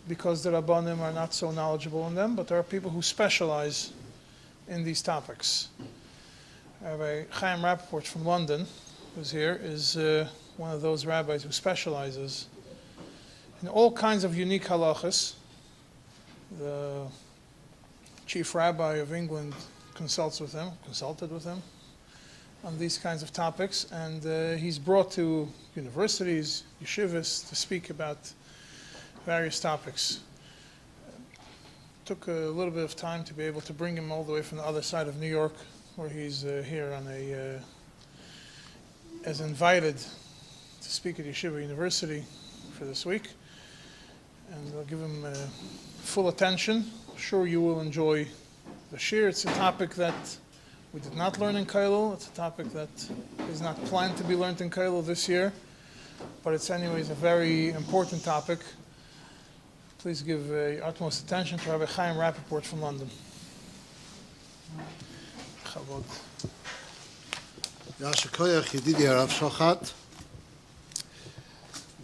because the Rabbanim are not so knowledgeable in them, but there are people who specialize in these topics. Rabbi Chaim Rapoport from London, who's here, is one of those rabbis who specializes in all kinds of unique halachas. The chief rabbi of England consulted with him on these kinds of topics, and he's brought to universities, yeshivas, to speak about various topics. Took a little bit of time to be able to bring him all the way from the other side of New York, where he's here on as invited to speak at Yeshiva University for this week. And I'll give him full attention. Sure you will enjoy the shir. It's a topic that we did not learn in Kailul. It's a topic that is not planned to be learned in Kailul this year, but it's anyways a very important topic. Please give your utmost attention to Rabbi Chaim Rapoport from London.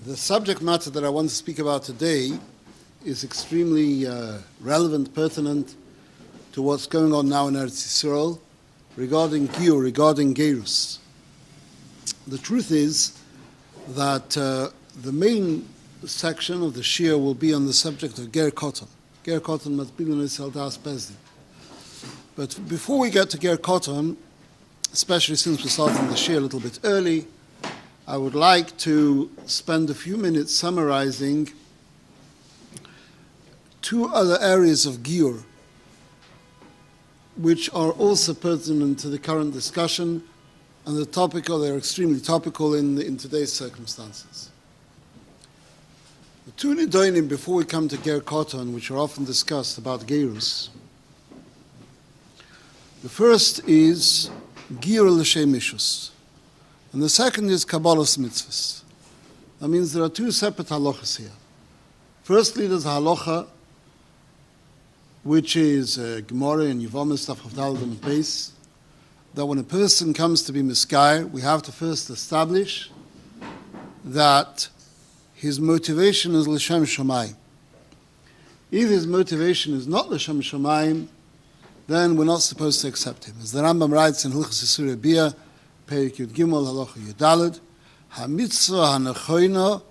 The subject matter that I want to speak about today is extremely relevant, pertinent to what's going on now in Eretz Yisrael regarding giyur, regarding gerus. The truth is that the main section of the shir will be on the subject of ger koton. Ger koton matbilun Yisrael das bezdin. But before we get to ger koton, especially since we're starting the shir a little bit early, I would like to spend a few minutes summarizing two other areas of giyur which are also pertinent to the current discussion and they're extremely topical in today's circumstances. The two nidonim before we come to ger koton, which are often discussed about gerus. The first is giyur l'shem ishus, and the second is kabbalas mitzvahs. That means there are two separate halachas here. Firstly, there's a halacha which is Gemara and Yevamos Daf Chavdal and Beis, that when a person comes to be misgayer, we have to first establish that his motivation is l'shem shamayim. If his motivation is not l'shem shamayim, then we're not supposed to accept him. As the Rambam writes in Hilchos Isurei Bia, Perik Yud Gimel Halacha Yud Daled, ha-mitzvah ha-nechoina,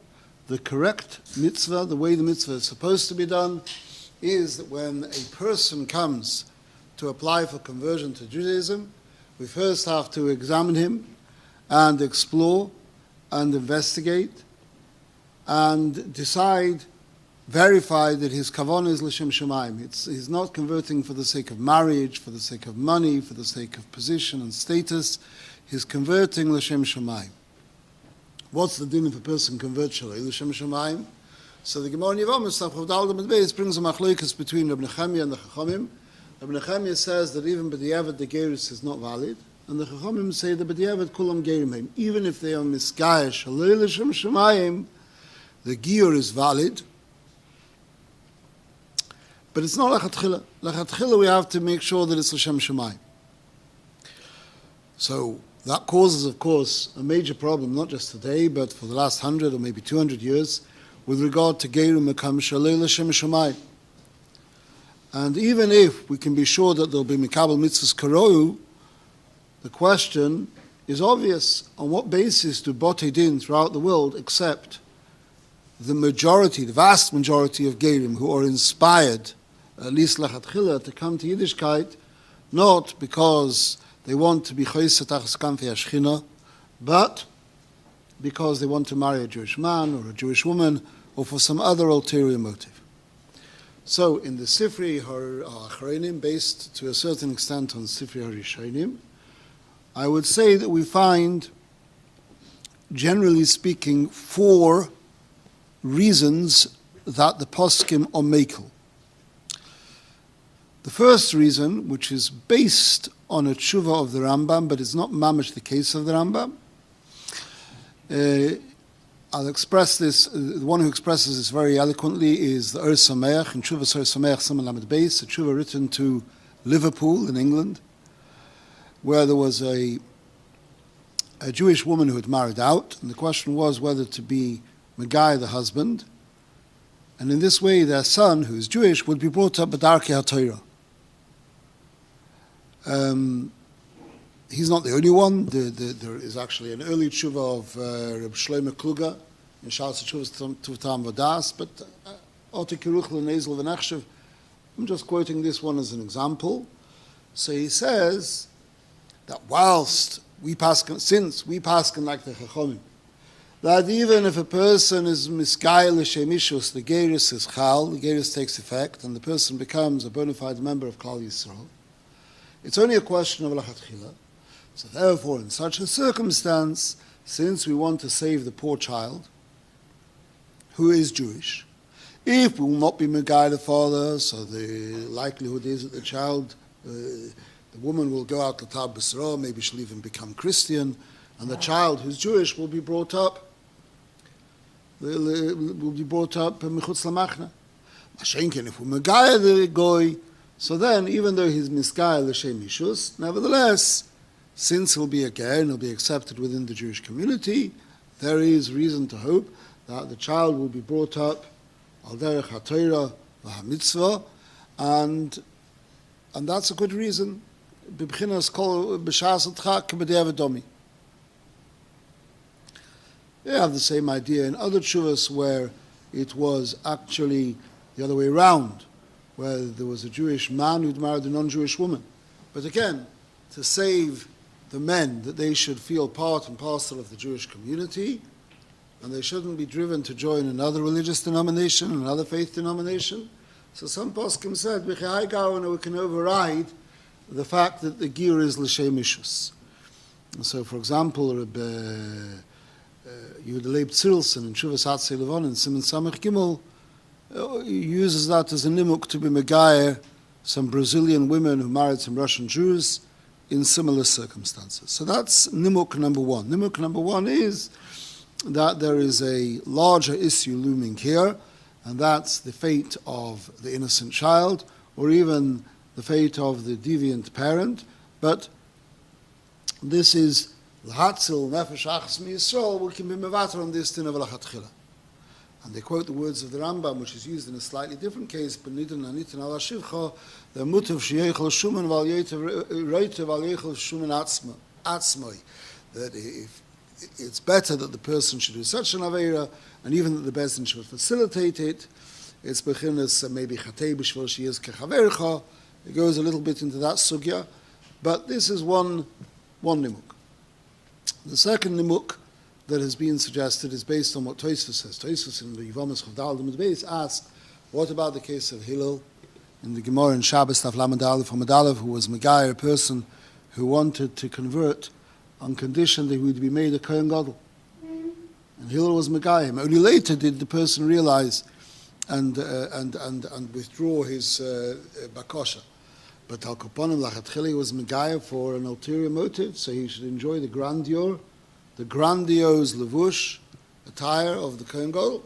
the correct mitzvah, the way the mitzvah is supposed to be done, is that when a person comes to apply for conversion to Judaism, we first have to examine him and explore and investigate and decide, verify that his kavanah is l'shem shamayim. He's not converting for the sake of marriage, for the sake of money, for the sake of position and status. He's converting l'shem shamayim. What's the din if a person converts shalei l'shem shamayim? So the Gemara in Yevamos Daf Chavdal and Beis brings a machlokes between Rabbi Nechemia and the Chachamim. Rabbi Nechemia says that even b'diavad the gerus is not valid, and the Chachamim say that b'diavad kulam gerim, even if they are misgayer shalei l'shem shamayim, the giyur is valid, but it's not lechat chila. Lechat chila we have to make sure that it's l'shem shamayim. So that causes, of course, a major problem, not just today, but for the last 100 or maybe 200 years, with regard to gerim mekam shalei l'shem shamayim. And even if we can be sure that there'll be mikabel mitzvahs karoyu, the question is obvious: on what basis do Botei Din throughout the world accept the majority, the vast majority of gerim who are inspired, at least lechat chila, to come to Yiddishkeit, not because they want to be choyset achas kanfei hashchina, but because they want to marry a Jewish man or a Jewish woman, or for some other ulterior motive. So in the Sifrei HaAchronim, based to a certain extent on Sifrei HaRishonim, I would say that we find, generally speaking, 4 reasons that the poskim are mekel. The first reason, which is based on a tshuva of the Rambam, but it's not mamish the case of the Rambam, I'll express this. The one who expresses this very eloquently is the Ur Sameach, in Tshuva Ur Sameach Siman Lamed Beis, a tshuva written to Liverpool in England, where there was a Jewish woman who had married out, and the question was whether to be Megai, the husband, And in this way, their son, who is Jewish, would be brought up b'darkei HaTorah. He's not the only one. There is actually an early tshuva of Reb Shlomo Kluger in Shas Tshuvas Tutam Vadas, but Oti Kiruchel Nezel V'Nechshev, I'm just quoting this one as an example. So he says that since we paskin like the Chachomim, that even if a person is miskayel l'shemishus, the gerus is chal, the gerus takes effect, and the person becomes a bona fide member of Klal Yisrael, it's only a question of lachatchila. So therefore, in such a circumstance, since we want to save the poor child, who is Jewish, if we will not be Megai the father, so the likelihood is that the child, the woman will go out to Tab B'Sra, maybe she'll even become Christian, and the child who's Jewish will be brought up Mechutz Lamachna. Mashenkin, if we're Megai the Goy, so then, even though he's Miskayel L'Shem Mishus, nevertheless, since he'll be a ger and he'll be accepted within the Jewish community, there is reason to hope that the child will be brought up al derech haTorah v'hamitzvah, and that's a good reason. B'bchinas kol b'shas adchak k'b'dei v'domi. They have the same idea in other tshuvas where it was actually the other way around, where there was a Jewish man who'd married a non-Jewish woman. But again, to save the men, that they should feel part and parcel of the Jewish community, and they shouldn't be driven to join another religious denomination, another faith denomination. So some poskim said, we can override the fact that the giyur is l'shem ishus. So, for example, Yehuda Leib Tzirlson in Shuvas Hatzei Levon in Siman Samech Gimel uses that as a nimuk to be megayer some Brazilian women who married some Russian Jews in similar circumstances. So that's nimuk number one. Nimuk number one is that there is a larger issue looming here, and that's the fate of the innocent child, or even the fate of the deviant parent. But this is l'hatzil nefesh achas miYisrael. We can be mevater on this din of lachatchila. And they quote the words of the Rambam, which is used in a slightly different case, b'nidin anitin al hashivcha, the mutav sheyechel shuman val yoytev val yechel shuman atzmai. That if it's better that the person should do such an aveira, and even that the Bezdin should facilitate it. It's bechinas maybe chatei b'shvil sheyez kechavercha. It goes a little bit into that sugya, but this is one nimuk. The second nimuk that has been suggested is based on what Tosfos says. Tosfos in the Yivamis Chavdal the Medbeis asked, what about the case of Hillel in the Gemara in Shabbos Taf Lamed Aleph Amud Aleph, who was Megayer, a person who wanted to convert on condition that he would be made a Kohen Gadol. And Hillel was Megayer. Only later did the person realize and withdraw his bakosha. But Al Koponim Lachatchili was Megayer for an ulterior motive, so he should enjoy the grandeur, the grandiose levush, attire of the Kohen Gadol.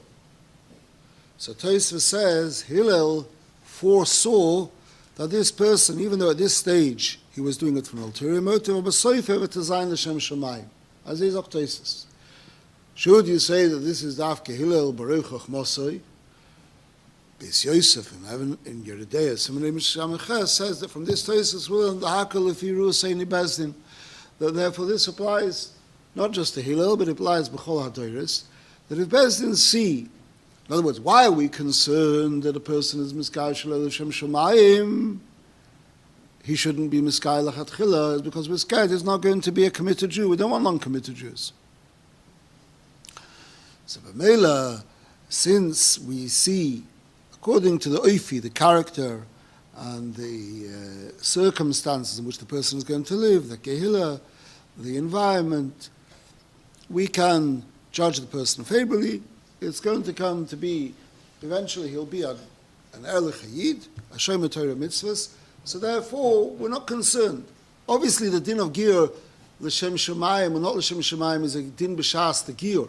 So Tosfos says Hillel foresaw that this person, even though at this stage he was doing it for an ulterior motive, but soifer to zayin l'shem shamayim, as is Tosfos. Should you say that this is Dafke Hillel Baruch Chachmosoi? Beis Yosef in Yeridea, Simonei Mishameches says that from this Tosfos will the Hakol Lefiru Seini Bezdin, that therefore this applies not just to Hillel, but it applies b'chol hadoros, that if Bezdin see, in other words, why are we concerned that a person is miskay shalol l'shem shamayim? He shouldn't be miskay lachatchila, because miskay is not going to be a committed Jew. We don't want non-committed Jews. So b'meila, since we see, according to the oifi, the character and the circumstances in which the person is going to live, the kehillah, the environment, we can judge the person favorably. It's going to come to be, eventually he'll be an Erlich Hayid, a Shomer Torah mitzvahs, so therefore we're not concerned. Obviously the din of giyur, l'shem shamayim or not l'shem shamayim, is a din b'shas, the giyur.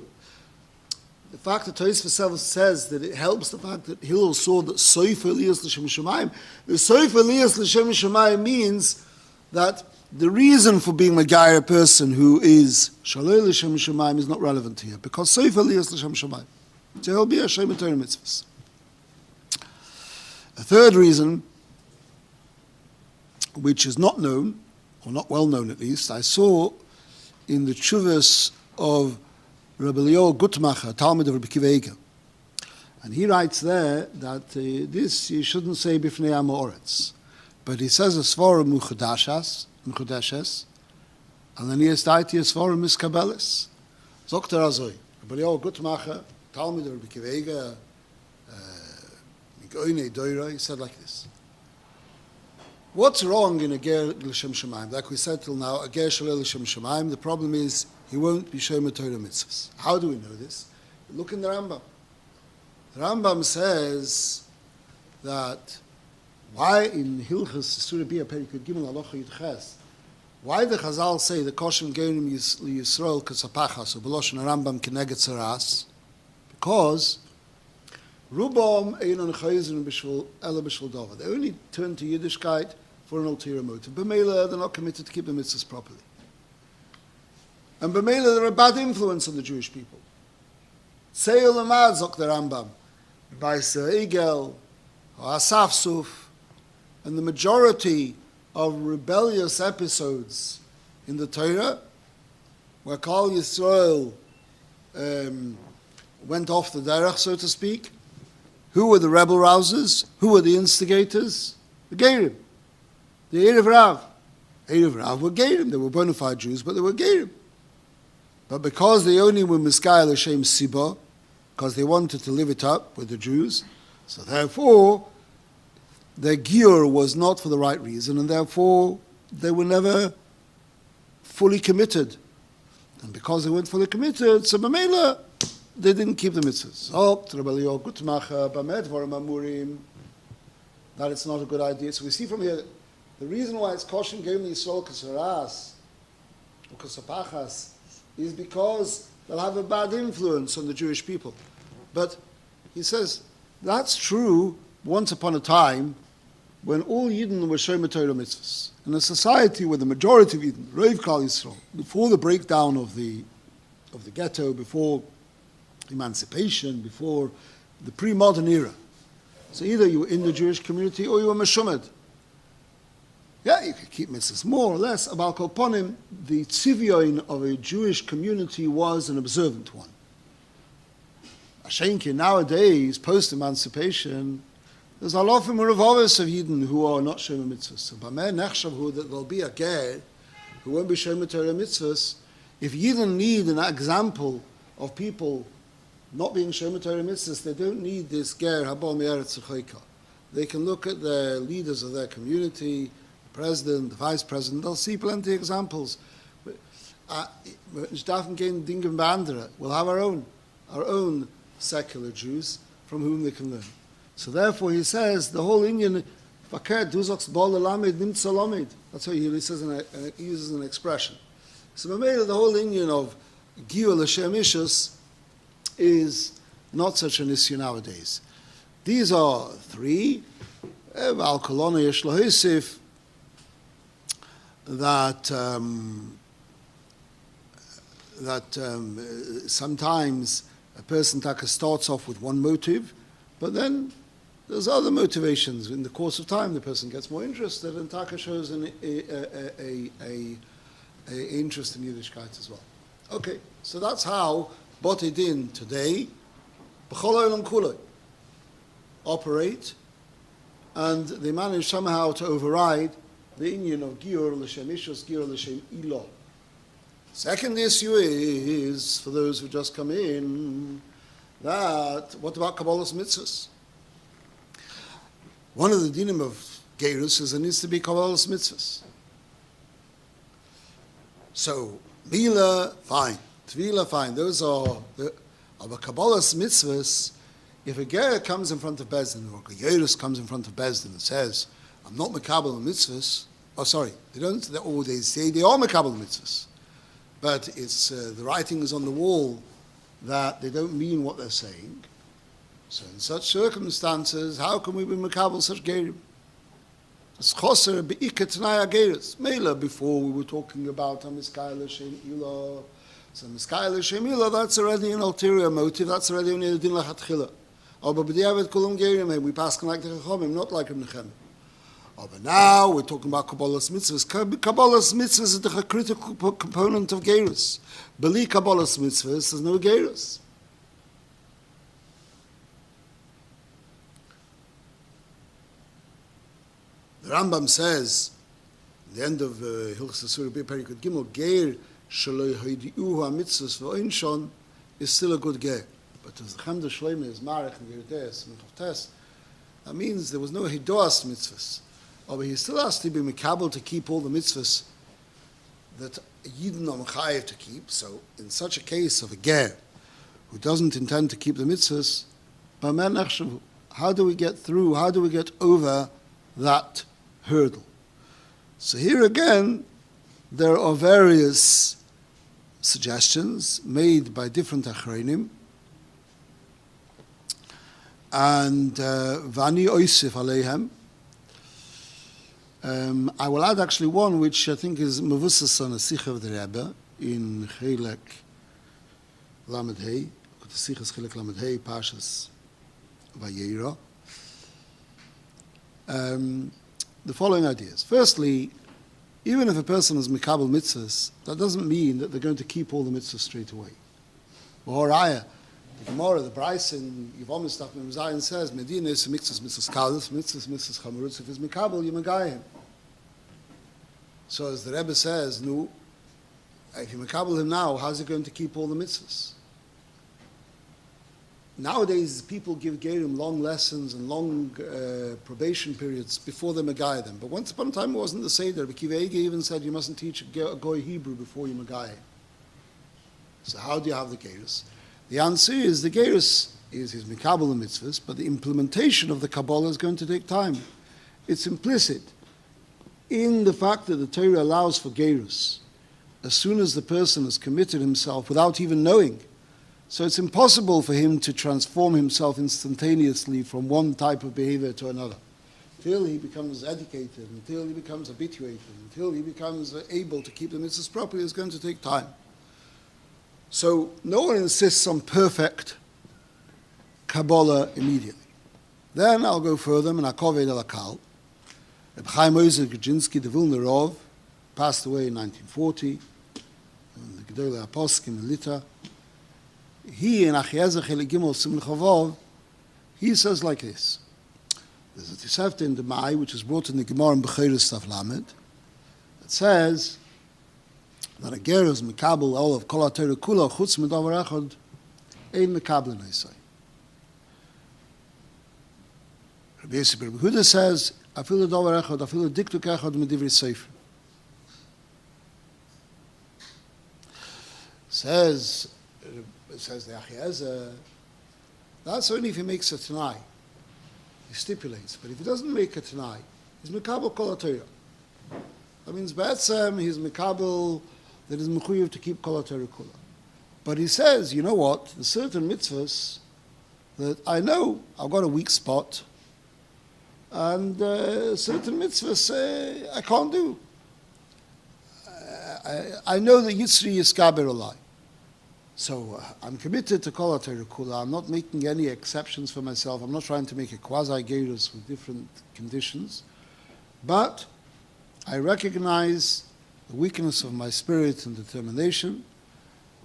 The fact that Tosfos says that it helps the fact that Hillel saw that soifer liyas l'shem shamayim. The soifer liyas l'shem shamayim means that the reason for being Megayer, a person who is Shalol L'Shem Shemayim, is not relevant here, because Sofer Liyas L'Shem Shemayim. So he'll be a Shomer Torah mitzvahs. third reason, which is not known, or not well known at least, I saw in the Tshuvas of Rabbi Leo Gutmacher, Talmud of Rabbi Kiva Eiger. And he writes there that this you shouldn't say b'fnei Amoretz. But he says a Svarim Mechudeshes, and then he has daiti a Svarim Miskabelis. Zokter Azoi, Rabbi Leo Gutmacher, Talmud of Rabbi Kiva Eiger, Migoine Doira, he said like this. What's wrong in a ger l'shem shemaim? Like we said till now, a ger shalei l'shem shemaim, the problem is he won't be shomer Torah mitzvahs. How do we know this? Look in the Rambam. The Rambam says that why in Hilchas Surah Bia Perikut Gimel Halacha Yud Ches, why the Chazal say the Koshem Geirim Yisrael Kasapachas or Beloshen Rambam Kineged Saras? Because Rubam Einon Chayzin B'Shvul Ela B'Shvul Dava. They only turn to Yiddishkeit for an ulterior motive. B'Meila, they're not committed to keep the mitzvahs properly. And B'Meila, they're a bad influence on the Jewish people. Seil Amad, Zok the Rambam, Baisa Egel, Asaf Suf, and the majority of rebellious episodes in the Torah, where Kal Yisrael went off the derech, so to speak. Who were the rebel rousers? Who were the instigators? The Geirim. The Erev Rav. Erev Rav were Geirim. They were bona fide Jews, but they were Geirim. But because they only were Miskayel Hashem Siba, because they wanted to live it up with the Jews, so therefore their giyur was not for the right reason, and therefore they were never fully committed. And because they weren't fully committed, so B'meila, they didn't keep the mitzvahs. That it's not a good idea. So we see from here, the reason why it's Koshem Geim Yisrael Kasaras or Kasapachas is because they'll have a bad influence on the Jewish people. But he says, that's true once upon a time when all Yidden were Shomer Torah mitzvahs. In a society where the majority of Yidden, Reiv Klal Yisrael, before the breakdown of the ghetto, before emancipation, before the pre-modern era. So either you were in the Jewish community or you were Meshumed. Yeah, you could keep mitzvahs more or less. Abal Kol Ponim, the tzivyon of a Jewish community was an observant one. Ashenki, nowadays, post-emancipation, there's a lot of Meravovis of Yidden who are not Shomer mitzvahs. So Bameh Nechshav, that there'll be a ger who won't be Shomer Torah mitzvahs. If Yidden need an example of people not being Shomer Torah mitzvahs, they don't need this ger habal me'eretz tzchoika. They can look at the leaders of their community, the president, the vice president. They'll see plenty of examples. We'll have our own secular Jews from whom they can learn. So therefore, he says the whole Indian fakir duzoks bol lamed nimtza lamed. That's how he says, he uses an expression. So the whole Indian of giyur l'shem ishus is not such an issue nowadays. These are three. Al kolona yesh lohosif that sometimes a person starts off with one motive, but then there's other motivations. In the course of time, the person gets more interested, and Taka shows an interest in Yiddishkeit as well. Okay, so that's how Botei Din today, B'chol Olam Kuloi, operate, and they manage somehow to override the union of giyur l'shem ishus, giyur l'shem ilo. Second issue is, for those who just come in, that what about Kabbalah's mitzvahs? One of the dinim of gerus is there needs to be Kabbalah's mitzvahs. So, Mila, fine. Tvila, fine. Those are the Kabbalah's mitzvahs. If a ger comes in front of Bezdin, or a gerus comes in front of Bezdin and says, I'm not Mekabel mitzvahs, they say they are Mekabel mitzvahs. But it's the writing is on the wall that they don't mean what they're saying. So in such circumstances, how can we be Mekabel such gerim? It's choser be'iket t'nai gerus. Mela, before we were talking about Miskayel Hashem Ilah. So Miskayel Hashem Ilah, that's already an ulterior motive. That's already only a din lachatchila. Aber b'diavad kulam geirim, we pass like the Chachamim, not like Reb Nechem. But now we're talking about Kabbalah's mitzvahs. Kabbalah's mitzvahs is the critical component of Geirus. Beli Kabbalah's mitzvahs, there's no Geirus. The Rambam says, at the end of Hilchos Asura Perikut Gimel, Geir shaloi hoidi'uhu ha-mitzvahs v'oinshon is still a good Geir. But as the Chemda Shloimeh is Marech and Gerdes and Chavtes, that means there was no Hidoas mitzvahs. But he still has to be Mikabel to keep all the mitzvahs that Yidden are Mechayev to keep. So in such a case of a Ger who doesn't intend to keep the mitzvahs, how do we get through, how do we get over that hurdle? So here again, there are various suggestions made by different Achronim, and Vani Oisif Aleihem. I will add actually one which I think is Mavusas on a Sikha of the Rebbe in Chelek Lamed Hei, the Sikha is Chelek Lamed Hei, Pashas Vayera. The following ideas. Firstly, even if a person is Mikabel mitzvahs, that doesn't mean that they're going to keep all the mitzvahs straight away. Horaya, the Gemara, the Bryce in Yevamos Daf Mem Zayin says, Medina is mitzvahs kalis, mitzvahs chamurutz. If it's Mikabel, you Megayim. So as the Rebbe says, no, if you Mikabel him now, how's he going to keep all the mitzvahs? Nowadays, people give Gerim long lessons and long probation periods before they Megayah them. But once upon a time, it wasn't the Seder. Rabbi Kiva Eger even said you mustn't teach a Goy Hebrew before you Megayah. So how do you have the Gerus? The answer is the Gerus is his Mikabel and mitzvahs, but the implementation of the Kabbalah is going to take time. It's implicit in the fact that the Torah allows for Gerus as soon as the person has committed himself without even knowing. So it's impossible for him to transform himself instantaneously from one type of behavior to another. Until he becomes educated, until he becomes habituated, until he becomes able to keep the mitzvahs properly, it's going to take time. So no one insists on perfect Kabbalah immediately. Then I'll go further, and Akoved Elakal. Rabbi Chaim Rapoport, the Vilna Rav, passed away in 1940, and the Gedolei Aposkim in Lita. He in Achiezer Chelik Gimel Simon Chavav, he says like this. There's a Tisefta in the Mai, which is brought in the Gemara in Bechiris Taf Lamed. It says that a ger is Mikabel all of Kol HaTorah Kula Chutz Medavar Echad Ein Mikabel Neisai. Rabbi Yosef Bar Yehuda says Afilu Davar Echad Afilu Diktuk Echad Medivri Sefer. Says the Achiezer, that's only if he makes a Tanai. He stipulates. But if he doesn't make a Tanai, he's Mikabel Kol HaTorah. That means Ba'atzem, he's Mikabel that is Mechuyev to keep Kol HaTorah Kula. But he says, you know what, there's certain mitzvahs that I know I've got a weak spot, and certain mitzvahs I can't do. I know that Yitzri Yiskaber Olai. So I'm committed to Kol HaTorah Kula. I'm not making any exceptions for myself. I'm not trying to make a quasi-gerus with different conditions. But I recognize the weakness of my spirit and determination.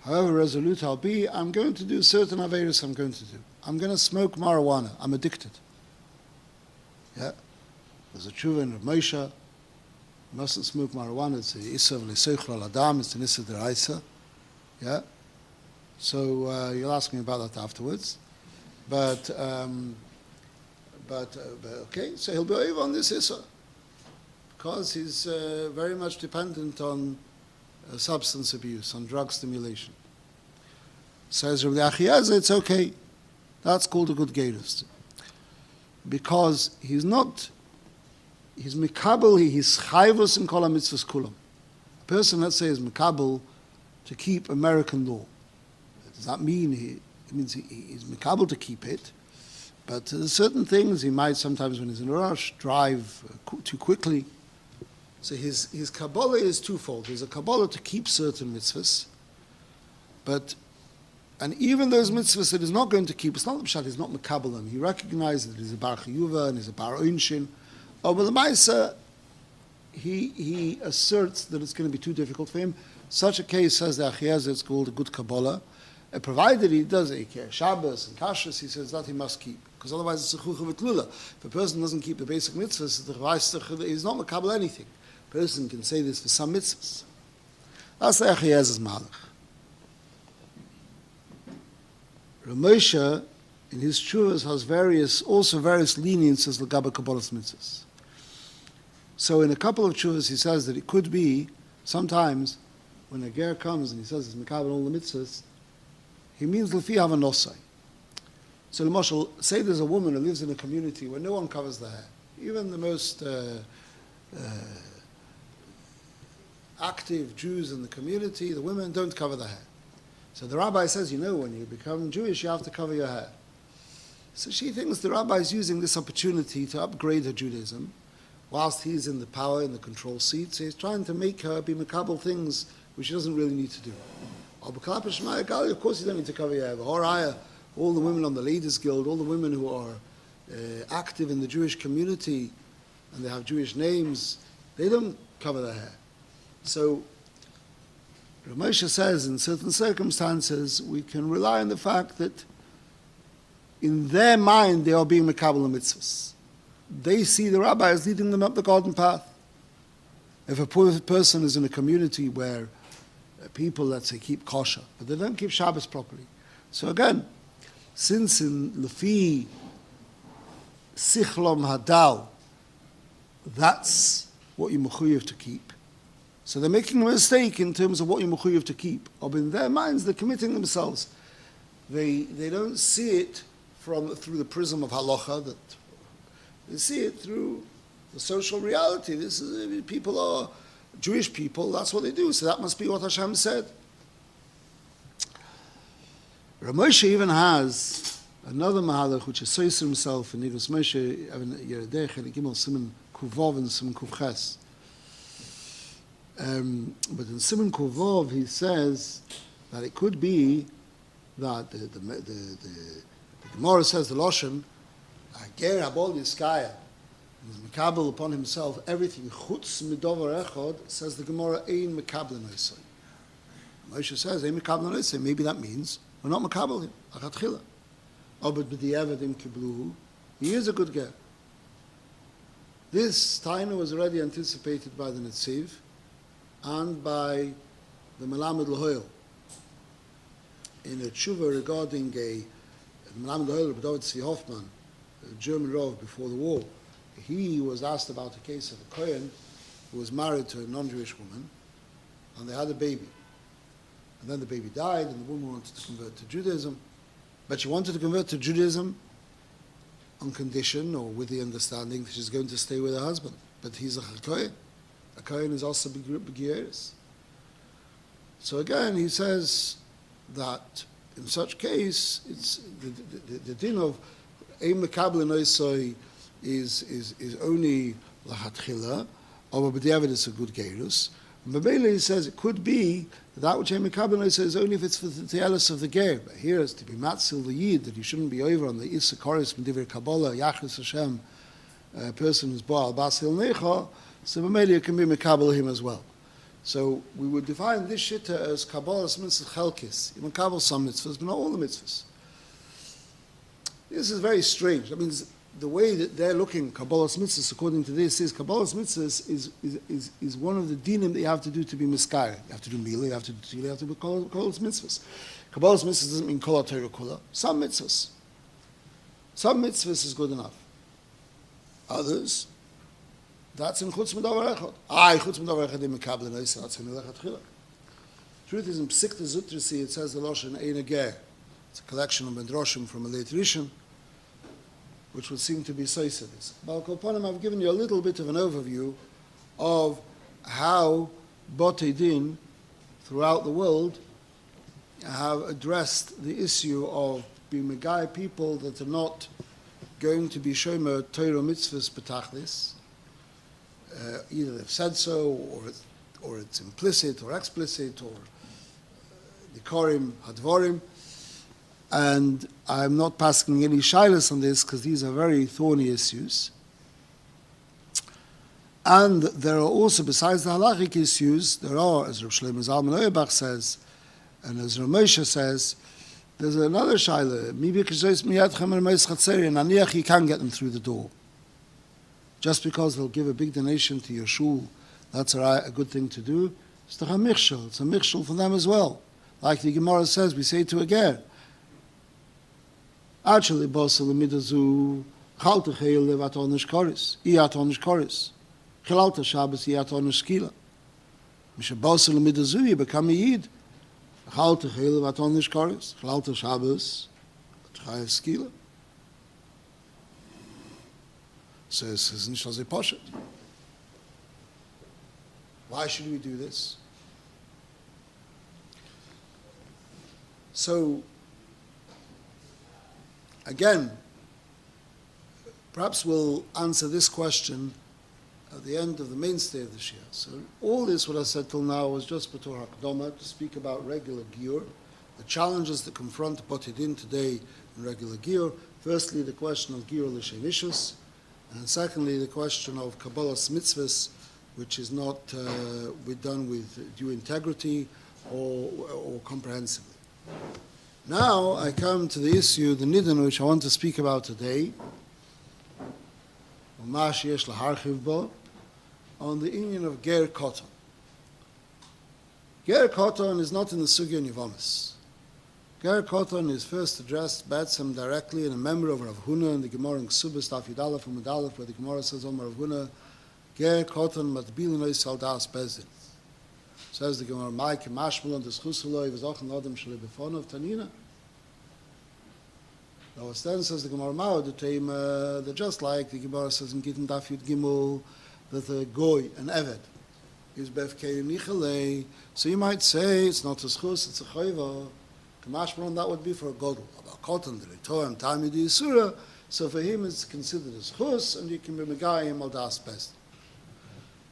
However resolute I'll be, I'm going to do certain averos I'm going to do. I'm going to smoke marijuana. I'm addicted. Yeah? There's a tshuva in Rav Moshe. You mustn't smoke marijuana. It's an issa v'leiseichel al adam. It's an issa deraisa. Yeah? So you'll ask me about that afterwards. But okay, so he'll be over on this issa, because he's very much dependent on substance abuse, on drug stimulation. Says Rabbi Achiezer, it's okay. That's called a good gerus. Because he's mikabel, he's chayvus in kol ha-mitzvahs kulam. A person, let's say, is mikabel to keep American law. Does that mean it means he's mikabel to keep it? But there's certain things he might sometimes, when he's in a rush, drive too quickly. So his Kabbalah is twofold. There's a Kabbalah to keep certain mitzvahs, but And even those mitzvahs that he's not going to keep, it's not the pshat, he's not mekabel them. He recognizes that he's a bar chiyuva and he's a bar oinshin. But the ma'isa, he asserts that it's going to be too difficult for him. Such a case, says the Achiezer, it's called a good Kabbalah. Provided he does it, Shabbos and Kashrus, he says that he must keep. Because otherwise it's a chucha v'tlula. If a person doesn't keep the basic mitzvahs, he's not mekabel anything. A person can say this for some mitzvahs. That's the Achiezer's malach. Ramosha, in his chuvas, has various leniences l'gaba Kabbalah's mitzvahs. So in a couple of chuvas, he says that it could be, sometimes, when a ger comes and he says he's mekabel all the mitzvahs, he means l'fi havanosai. So, L'moshel, say there's a woman who lives in a community where no one covers their hair. Even the most active Jews in the community, the women don't cover their hair. So the rabbi says, when you become Jewish, you have to cover your hair. So she thinks the rabbi is using this opportunity to upgrade her Judaism, whilst he's in the power, in the control seat. So he's trying to make her be makabel things which she doesn't really need to do. Of course you don't need to cover your hair. All the women on the Ladies Guild, all the women who are active in the Jewish community, and they have Jewish names, they don't cover their hair. So Ramosha says in certain circumstances we can rely on the fact that in their mind they are being mekabel mitzvahs. They see the rabbi as leading them up the garden path. If a poor person is in a community where people, let's say, keep kosher, but they don't keep Shabbos properly. So again, since in Lefi Sichlom Hadal, that's what you're mechuyev to keep. So they're making a mistake in terms of what you're mechuyev to keep. Or in their minds, they're committing themselves. They don't see it through the prism of halacha. That they see it through the social reality. People are Jewish people. That's what they do. So that must be what Hashem said. Ramosha even has another mahalach which associates himself in Nigos Moshe Yeredech and Gimel Simon Kuvov and Simon Kuvches. But in Simon Kuvov he says that it could be that the Gemara says the Loshen Ger Habol Yiskaya is mekabel upon himself everything chutz midover echod, says the Gemara ein mekabel noisei. Moshe says ein mekabel noisei. Maybe that means we're not mekabel him. Achat chila. Oh, but b'di'evadim kibluhu. He is a good ger. This taina was already anticipated by the Netziv and by the Melamed L'Hoyel in a tshuva regarding the Melamed L'Hoyel of David Tzvi Hoffman, a German Rav before the war. He was asked about a case of a Kohen who was married to a non-Jewish woman, and they had a baby. And then the baby died, and the woman wanted to convert to Judaism. But she wanted to convert to Judaism on condition, or with the understanding that she's going to stay with her husband. But he's a Kohen. A Kohen is also giyur. So again, he says that in such case, it's the din of Ein Mekabel Noisoi is only Lahatchila, or B'diavad is a good gerus. And B'meila he says it could be that which Ein Mekabel Noisoi is only if it's for the te'elis of the ger. But here is to be matzil the yid, that you shouldn't be over on the Issa Koris M'divrei Kabbalah, Yachris Hashem, a person who's Baal Basil Necha, so B'meila you can be Mekabel him as well. So we would define this shitta as Kabbalah's mitzvah chelkis. You Mekabel some mitzvahs, but not all the mitzvahs. This is very strange. That means the way that they're looking Kabbalah's mitzvahs, according to this, is Kabbalah's mitzvahs is one of the dinim that you have to do to be miskayeh. You have to do milah, you have to do Kabbalah's mitzvahs. Kabbalah's mitzvahs doesn't mean kol ha-Torah kula. Some mitzvahs is good enough. Others, that's in chutz medavar echad. Chutz medavar echad im mekabel noisa, that's in elechat chila. Truth is, in Psikta Zutrasi, it says the Lashon Ein Ger. It's a collection of Medrashim from a late Rishon, which would seem to be Soisadis. But I've given you a little bit of an overview of how Botei Din throughout the world have addressed the issue of being Megai people that are not going to be Shomer Torah Mitzvahs B'tachlis. Either they've said so, or it's implicit or explicit, or Dikorim Hadvorim. and I'm not passing any shilas on this because these are very thorny issues. And there are also, besides the halachic issues, there are, as Rav Shlomo Zalman Auerbach says, and as Rav Moshe says, there's another shaila. Naniach, you can get them through the door. Just because they'll give a big donation to your shul, that's a good thing to do. It's a michshel. It's a michshel for them as well. Like the Gemara says, we say to a ger, actually, basel midazu chalte chayil levatonish koris, iatonish koris, chilalta Shabbos iatonish skila. Misha basel midazu, you become a yid. Chalte chayil levatonish koris, chilalta Shabbos, chayav skila. So it's nicht so poshet. Why should we do this? So, again, perhaps we'll answer this question at the end of the mainstay of this year. So all this, what I said till now, was just B'tor HaKdoma, to speak about regular giyur, the challenges that confront Botidin today in regular giyur. Firstly, the question of giyur l'shem ishus, and secondly, the question of Kabbalah's mitzvahs, which is not done with due integrity or comprehensively. Now I come to the issue, the nidon, which I want to speak about today, on the union of ger koton. Ger koton is not in the sugya nivamis. Ger koton is first addressed Batsam directly in a memory of Rav Huna in the Gemara in Ksubas Daf Yudalef and Medalef, where the Gemara says, Omar Rav Huna, ger koton matbil no saldas bezdin. Says the Gemara, Ma'ike mashmal and deschusuloi v'zochen adam shele befonov tanina. Now, then says the Gemara Ma'od, they're just like the Gemara says in Gittin Daf Yud Gimel, that a goy, an eved, is befkei nichalei. So you might say it's not a schus, it's a chayva. Kamashmalon, that would be for a godel. About cotton, the retoim, tamid yisura. So for him, it's considered as chus, and you can be megayim al das best.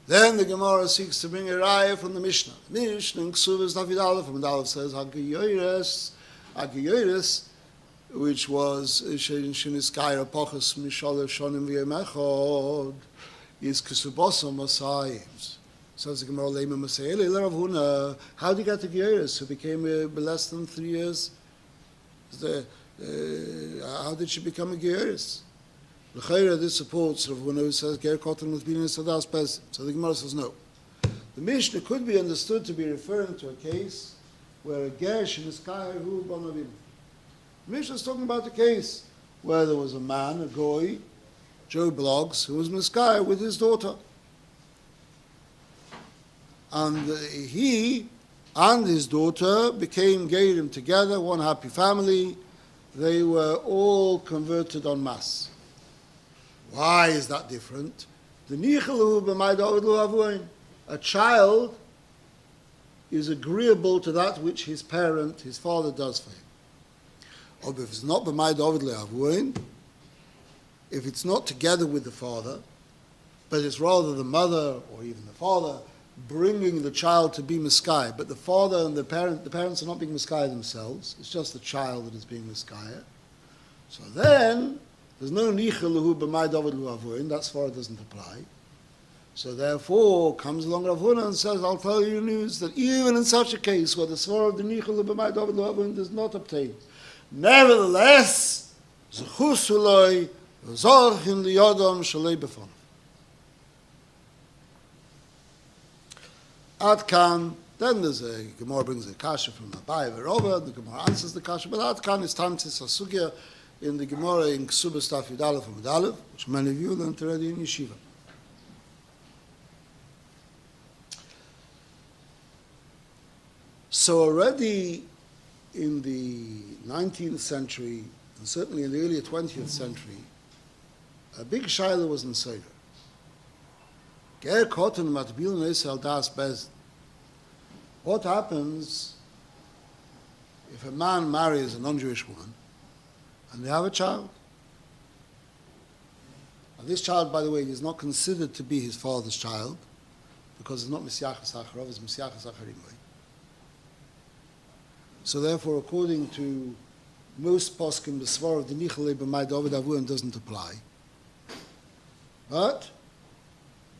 Then the Gemara seeks to bring a raya from the Mishnah. The Mishnah in Ksuvas David Aleph, and Aleph says Hagiyores, which was Shinis Kaira Pochas Mishal Shonim V'Yemechod, is Kesubosam Masayim. Says the Gemara Lema Masayel Rav Huna. How did he get to Giyores, who became less than 3 years? How did she become a Giyores? The Chayra, this supports Rav Huna, who says Ger Koton with Bina Sadas Pes. So the Gemara says no. The Mishnah could be understood to be referring to a case where a Gersh in the sky who Bonavim. The Mishnah is talking about the case where there was a man, a goy, Joe Bloggs, who was Miskaya with his daughter. And he and his daughter became Geirim together, one happy family. They were all converted en masse. Why is that different? A child is agreeable to that which his parent, his father, does for him. Or if it's not if it's not together with the father, but it's rather the mother or even the father bringing the child to be miskai, but the father and the parents are not being miskai themselves, it's just the child that is being miskai. So then, there's no nicheluhu b'may David lu avuin, that's far it doesn't apply. So therefore, comes along Rav Huna and says, I'll tell you news that even in such a case where the svara of the nicheluhu b'may David lu avuin does not obtain, nevertheless, zechus uloi v'zorchin liyodom shalei b'fon. Atkan, then there's a Gemara brings a kasha from Abai Verova, the Gemara answers the kasha, but Atkan is Tamtis Asugya in the Gemara in Ksubas Daf Yudalef and Medalef, which many of you learned already in Yeshiva. So already in the 19th century, and certainly in the early 20th century, a big shaila was in Seder. What happens if a man marries a non-Jewish woman and they have a child? And this child, by the way, is not considered to be his father's child because it's not Misyachas Acharov, it's Misyachas Acharimoi. So therefore, according to most poskim the svar of the nichale b'may David Avuim doesn't apply. But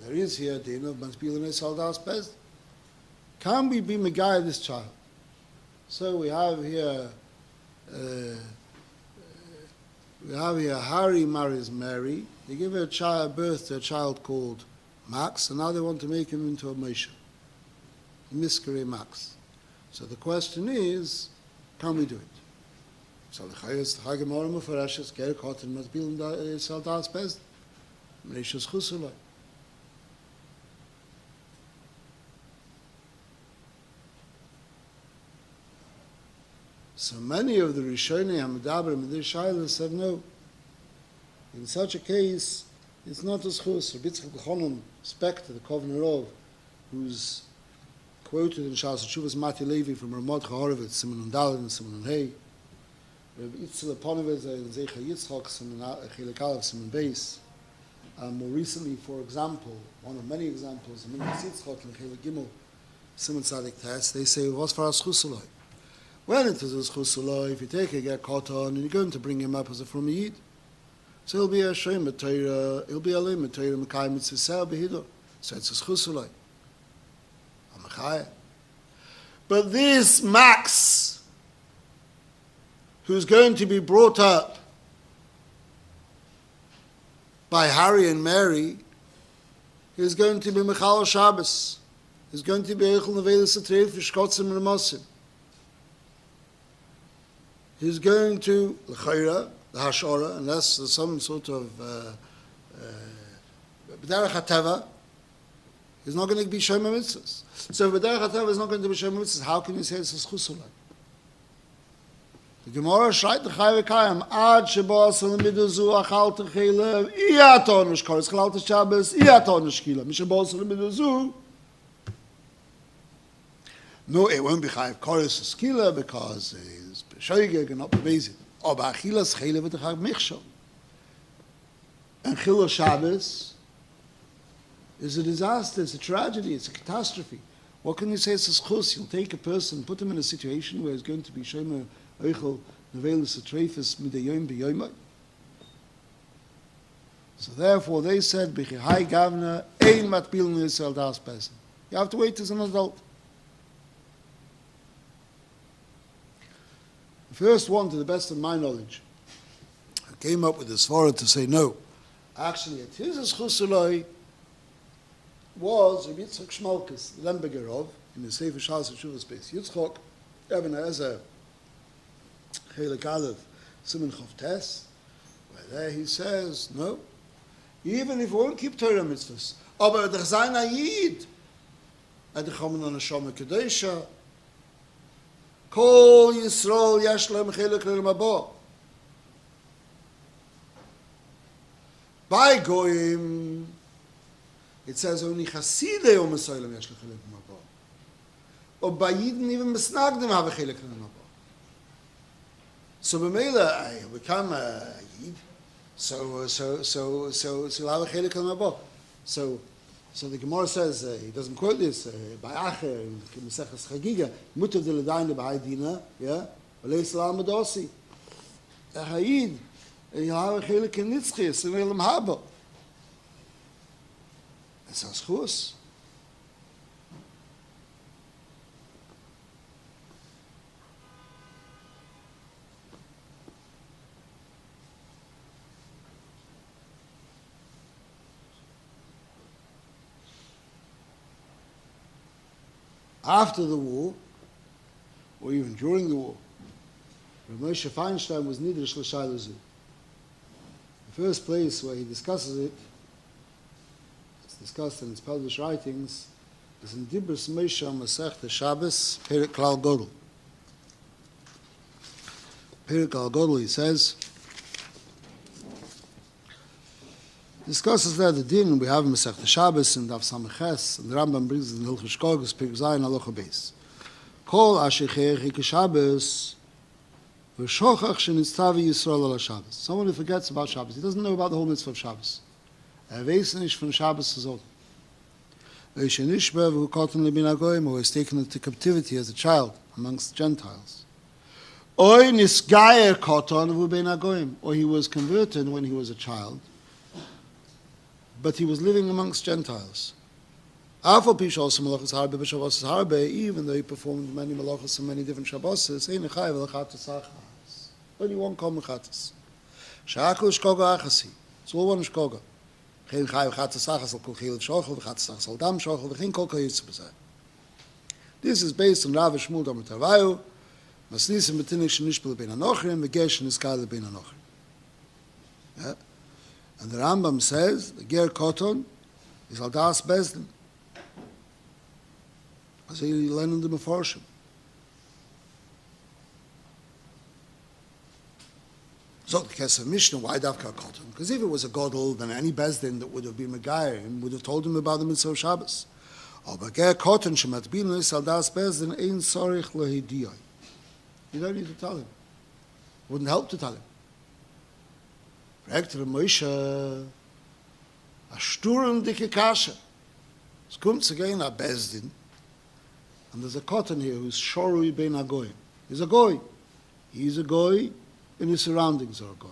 there is here a din of Mansbilin Saldas Bez. Can we be Megai this child? So we have here Harry marries Mary. They give her birth to a child called Max, and now they want to make him into a Moshe. Miscarry Max. So the question is, can we do it? So the Chayes, the Chagemara Mufarashes, Ger Kotten Mansbilin Saldas Bez. Mreishas Chusulai. So many of the Rishonim Hamedaber and the Shaila said no. In such a case, it's not a schus. Rabbi Yitzchak L'chonon, Spectre, the Kovner Rov, who's quoted in Shas Tshuvas Mati Levi from Ramad Chahorovitz, Simon Daled and Simon Hey, Rabbi Yitzchak L'ponovitz and Zecha Yitzchak, Simon Chilek Aleph, Simon Beis. More recently, for example, one of many examples, Simon Yitzchak and Chilek Gimel, Simon Tzadik Tes, they say, what's for us chusuloi? When it is a chusuloi, if you take a get caught on, and you're going to bring him up as a from Yid, so he'll be a Shem Matayra, he'll be a Lim Matayra, Mekai Mitzvah Behido. So it's a chusuloi. Amachaya. But this Max, who's going to be brought up by Harry and Mary, is going to be Michal Shabbos. He's going to be Eichel Nevelis Atreif V'Shkotzim Remosim. He's going to L'chayra, the Hashora, unless there's some sort of B'derech HaTeva, he's not going to be Shema Mitzvahs. So if B'derech HaTeva is not going to be Shema Mitzvahs, how can you say it's a Chusulai? The Gemara schreit the Chai V'Kayim, Ad Sheba Asalim Miduzu Achal Techelev, Iyaton Nishkar, it's Chalal Shabbos, Iyaton Nishkila, Misheba Asalim Miduzu. No, it won't be Chayiv Koris Skila because it's B'shoigeg and not B'bezit. Or B'achilas Chelev V'Techag Michshol. And Chilul Shabbos is a disaster, it's a tragedy, it's a catastrophe. What can you say it's a schus? You'll take a person, put him in a situation where he's going to be Shema Eichel Nevelis Atreifis Midayom B'Yoymai. So therefore they said, B'chihai Gavna Ein Matbil Nisrael Das Pesen. You have to wait as an adult. The first one, to the best of my knowledge, came up with this svara to say no. Actually, at his chusuloi was Rabbi Yitzchak Shmalkus, the Lembergerov, in the Sefer Shas Tshuvas Beis Yitzchak, Eben Ezer, Chelek Aleph, Simon Chof Tes, where there he says, no, even if we won't keep Torah mitzvahs, aber der sein a Yid, der kommen an a Shoma Kedesha, Kol Yisrael yesh lehem chelek lehem haba. By Goyim, it says only Chasidei Om Yisrael yesh lehem chelek lehem haba. Or by Yidden even Mesnagdim have a chelek lehem haba. So b'meila, I become a Yid. So you'll have a chelek lehem haba. So the Gemara says, he doesn't quote this, by Acher, in Meseches Chagiga, Mutav de L'dayin b'hai dina, yeah, V'lei Salam Adosi. A Hayid, you'll have a chelik in Nitzchias, in Elam Haba. That's a schus. After the war, or even during the war, Rav Moshe Feinstein was Nidrish L'Shai Lezu. The first place where he discusses it, it's discussed in his published writings, is in Dibros Moshe Masechta Shabbos, Perek Klal Godel. Perek Klal Godel, he says, discusses there the din we have in Masechta Shabbos and Daf Sameches, and the Rambam brings it in Hilchos Shkogos, Perek Zayin Halacha Beis. Kol asher chayich Shabbos, v'shochach shenitztavi Yisrael ala Shabbos. Someone who forgets about Shabbos, he doesn't know about the whole mitzvah of Shabbos. Weiß nicht von Shabbos zu sollen. Welche nishbe v'hu kotten lebin agoyim, who is taken into captivity as a child amongst Gentiles. Oy nisgayer koton v'bein hagoyim, or he was converted when he was a child, but he was living amongst Gentiles. Even though he performed many malachos and many different Shabbos, only one common chatas. Sha'akul shkoga achasi. It's all one shkoga. Geen chayav chatas achas al kol chiyuv shochel, v'chatas achas al dam shochel, v'chein kol kayitz b'zeh. This is based on Rav Shmuel Dam Tarvayu, Masnisim b'tinik shenishpel bein hanochrim, v'gesh niskal bein hanochrim. And the Rambam says, the ger koton is al das bezdin. So you learn in the Mefarshim. So the case of Mishnah, why Davka Koton? Because if it was a Godel, then any Bezdin that would have been Megayer him would have told him about the Mitzvah of Shabbos. Or Beger Koton Shematbinu Saldas Bezdin Ein Sorich Lohidiyoi. You don't need to tell him. It wouldn't help to tell him. Rektor Moshe, a Sturm dicke Kasche. Es kommt again a Bezdin. And there's a cotton here who's Shorui Ben Agoy. He's a Goy. He's a Goy, and his surroundings are a Goy.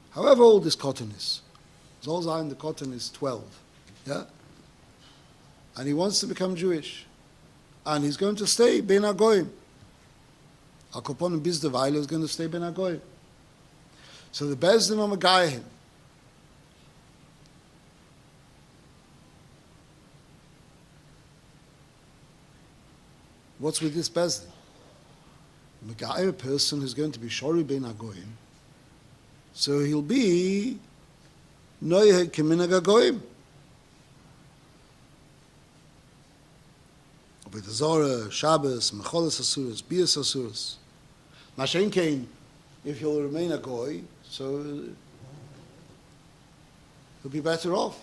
However old this cotton is, Zolzain, the cotton is 12. Yeah? And he wants to become Jewish. And he's going to stay Ben Agoy. Akopon Bizdavayla is going to stay Ben Agoy. So the Bezdin of a guy him. What's with this Bezdin? A person who's going to be Shori Ben Agoyim, so he'll be Noyeh Keminag Agoyim. With the Zorah, Shabbos, Mecholas Asuras, Bias Asuras. Mashen Kain, if he'll remain a Goy, so he'll be better off.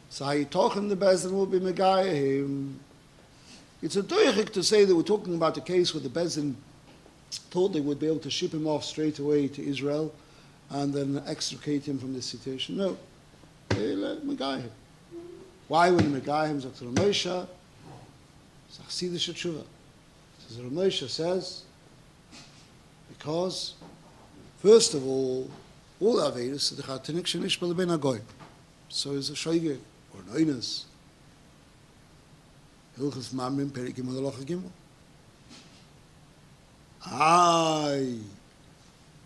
So how you talking the Bezdin will be Megayah. It's a doichik to say that we're talking about a case where the Bezdin thought they would be able to ship him off straight away to Israel and then extricate him from this situation. No. They let Megayah him. Why would Megayah him? Dr. Moshe, Chasidish Tshuva. So Moshe says, because, first of all Averis, the Chatinik Shenishbel Ben Agoy. So is a Shoige, or Noinus. Hilchas Mamrim Perik Gimel Alocha Gimel.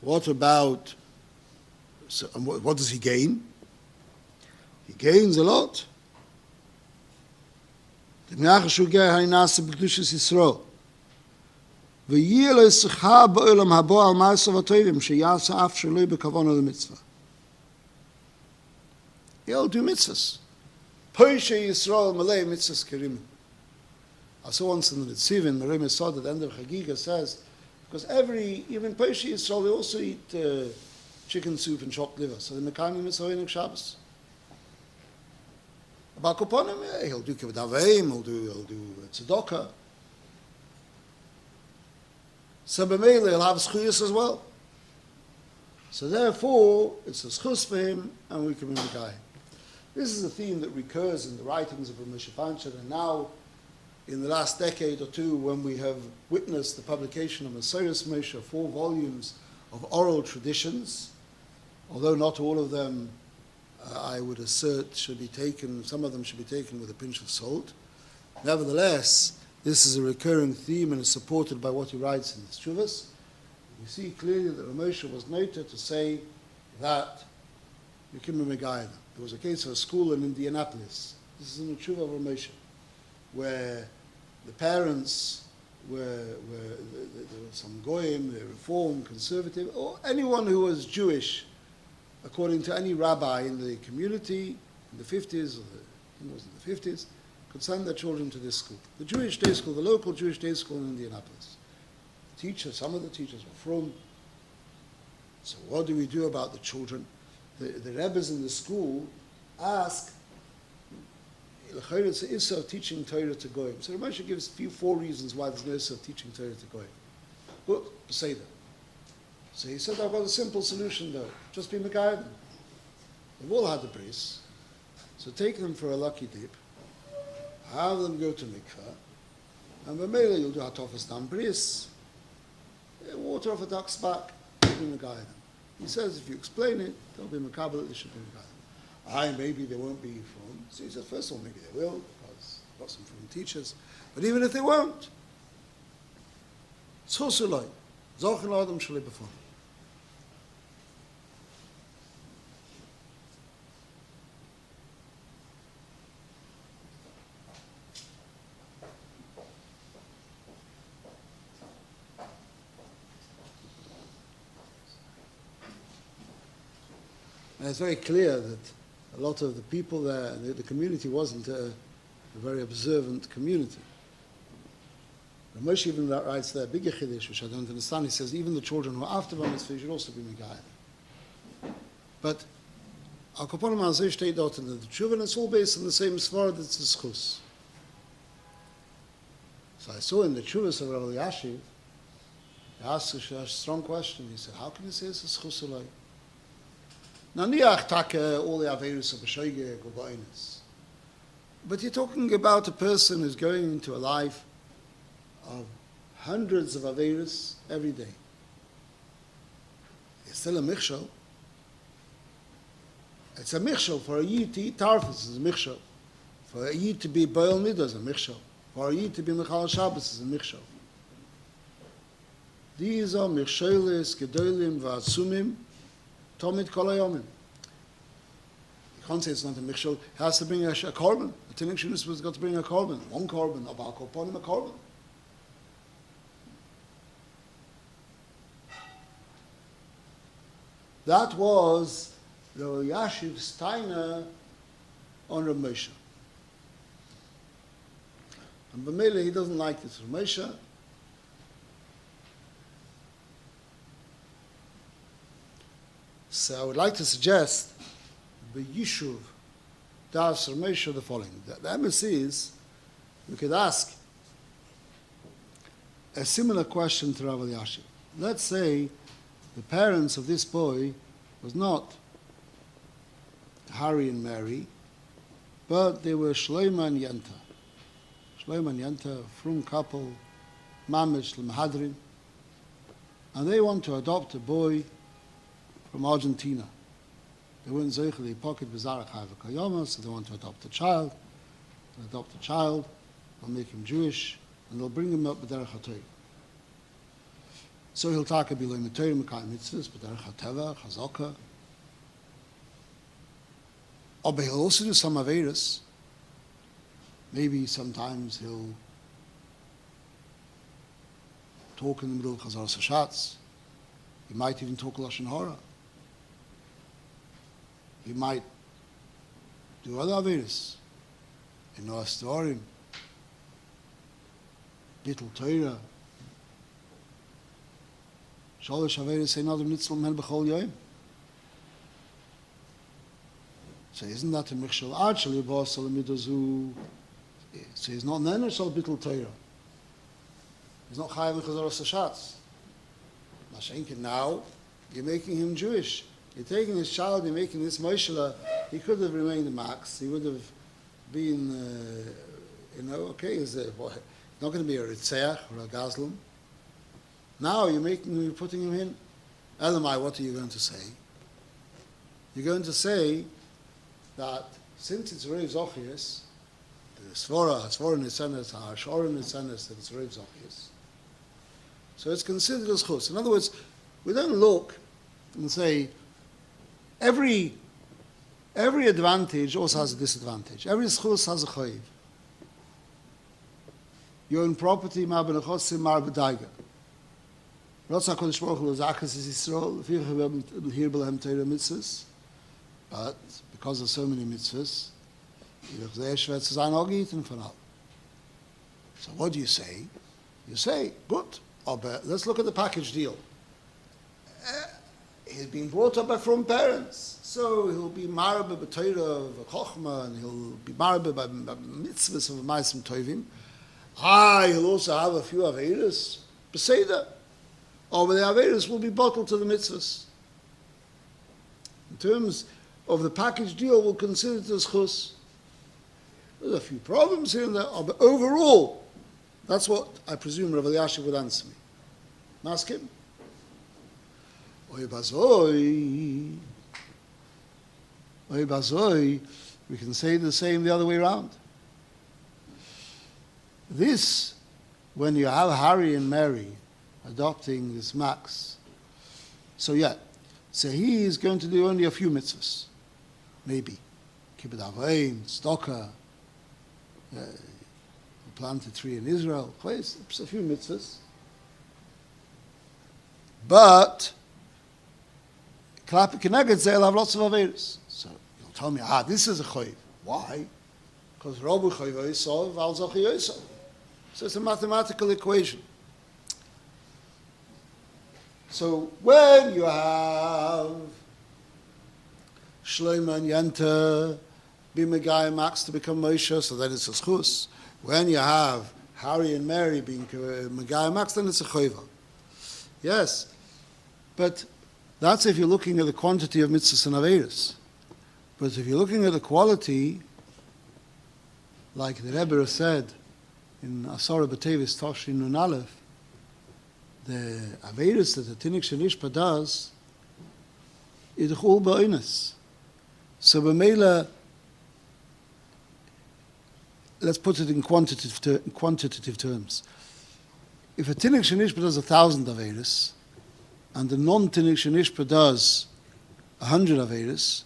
What about, so, what does he gain? He gains a lot. The Menachas Shugeh Hainasa B'Kedushas Yisrael. V'yir lo yischa ba'olam habo al ma'asav ha'tovim sheyasa af sheloi b'kavona l'mitzvah. He'll do mitzvahs. Poishe Yisrael malei mitzvahs kerim. I saw once in the Tzivin, the Rebbe saw at the end of Chagiga says, because even Poishe Yisrael, they also eat chicken soup and chopped liver. So the Mekayim is Hoinik Shabbos. About Koponim, he'll do Kibbutz Aveim, he'll do Tzedakah. So b'meila he'll have schuyas as well. So therefore, it's a schus for him, and we can be Mekayim. This is a theme that recurs in the writings of Rav Moshe Feinstein, and now, in the last decade or two, when we have witnessed the publication of Masoros Moshe, 4 volumes of oral traditions, although not all of them, I would assert, should be taken, some of them should be taken with a pinch of salt. Nevertheless, this is a recurring theme and is supported by what he writes in his Tshuvas. We see clearly that Rav Moshe was noted to say that Yekim Megayah. There was a case of a school in Indianapolis. This is in the Tshuva of Rav Moshe, where the parents were some goyim, reform, conservative, or anyone who was Jewish, according to any rabbi in the community in the 50s, or I think it was in the 50s, could send their children to this school. The Jewish day school, the local Jewish day school in Indianapolis. Some of the teachers were from. So what do we do about the children? The Rebbes in the school ask, it's an issue of teaching Torah to Goyim. So Rav Moshe gives 4 reasons why there's no issue of teaching Torah to Goyim. Well, say that. So he said, I've got a simple solution though. Just be Megayah. They've all had the bris. So take them for a lucky dip, have them go to mikveh, and b'meila you'll do hatofas dam bris. Water off a duck's back, they'll be Megayah. He says if you explain it, they'll be Makabel, they should be Megayah. Maybe they won't be from. So he says, first of all, maybe they will, because they've got some from teachers. But even if they won't, it's Husulai. Zochen Adam Shalei B'fon. And it's very clear that a lot of the people there, the community wasn't a very observant community. Moshe even writes there, big Chiddush, which I don't understand. He says even the children who are after Bar Mitzvah should also be Megayah. But Al Kaponim Azeh steht dort in the Tshuva, and it's all based on the same Svar that's the Schus. So I saw in the Tshuvas of Rabbi Yashiv, he asked a strong question. He said, how can you say it's a Schus alai? Now, niach take all the Aveirus of B'shoige Gobainus. But you're talking about a person who's going into a life of hundreds of Aveirus every day. It's still a Michshel. It's a Michshel. For a Yid to eat Tarfus is a Michshel. For a Yid to be Baal Midah is a Michshel. For a Yid to be Mechal Shabbos is a Michshel. These are Michshelis, Gedolim, V'atzumim, Tomid Kol HaYomim. You can't say it's not a Michshel. He has to bring a korban. A Tinnik Shunis has got to bring a korban. One korban, a Baal Koponim, a korban. That was Rabbi Yashiv Steiner on Rav Moshe. And B'meile, he doesn't like this Rav Moshe. So I would like to suggest the Yishuv Das Rav Moshe the following. The embassy is, we could ask a similar question to Rav Yashiv. Let's say the parents of this boy was not Harry and Mary, but they were Shlomo and Yenta. Shlomo and Yenta, frum couple, Mamish, Lemhadrin, and they want to adopt a boy from Argentina. They weren't Zeichel, pocket Bizarre Kayama, so they want to adopt a child. They'll adopt a child, they'll make him Jewish, and they'll bring him up with Derech HaTorah. So he'll talk about Mitzvahs, Mekayim Mitzvahs, B'derech HaTeva, Chazaka. Or he'll also do some Aveirus. Maybe sometimes he'll talk in the middle of Chazar Sashatz. He might even talk Lashon Hara. He might do other Aveirus. In Noas Dvarim, Little Torah. Shalosh Aveirus ein Adam Nitzel Mel B'chol Yoyim. So isn't that a Michshel Ad Shal Yibos Al Midozu? So he's not Nenner Shal Bittul Torah. He's not Chayav Chazar Sashatz. Mashenkin, now you're making him Jewish. You're taking his child, you're making this Moshela. He could have remained a Max. He would have been, okay, he's not going to be a Ritzeach or a Gazlum. Now you're putting him in. Elamai, what are you going to say? You're going to say that since it's Reiv Zochius, the Svora Nitzenes, Hashor Nitzenes, that it's Reiv Zochius. So it's considered as Chus. In other words, we don't look and say, every advantage also has a disadvantage. Every Chus has a Chayiv. Your own property, Ma ben Achosim, Mar b'daiga. Rotz HaKadosh Baruch Hu Zakas is Yisrael, here b'lehem Torah mitzvahs, but because of so many mitzvahs, so what do you say? You say, good, but let's look at the package deal. He's been brought up by from parents, so he'll be marabeh b'Torah of Chochmah, and he'll be marabeh by mitzvahs of Ma'asim Tovim. He'll also have a few Aveirus, Beseda. But the Aveirus will be bottled to the mitzvahs. In terms of the package deal, we'll consider it as Chus. There's a few problems here and there, but overall, that's what I presume Rabbi Yashiv would answer me. Maskim? Oy bazoi. Oy bazoi. We can say the same the other way around. This, when you have Harry and Mary adopting this Max, so he is going to do only a few mitzvahs, maybe. Kibbut Avayim, Stocker, plant a tree in Israel, it's a few mitzvahs. But, Klappe Keneged, they'll have lots of Averis. So, you'll tell me, this is a Choiv. Why? Because Robu Choiv Yosov, Al Zochi Yosov. So it's a mathematical equation. So when you have Shlomo and Yenta be Megai Max to become Moshe, so then it's a Schus. When you have Harry and Mary being Megai Max, then it's a Choiva. Yes, but that's if you're looking at the quantity of mitzvahs and averis. But if you're looking at the quality, like the Rebbe said in Asara B'Tevis Toshin Nun Aleph, the averis that the Tinnik Shenishpa does, is chul ba'oines. So b'meila, let's put it in quantitative terms. If a Tinnik Shenishpa does 1,000 averis, and the non-Tinnik Shenishpa does 100 averis,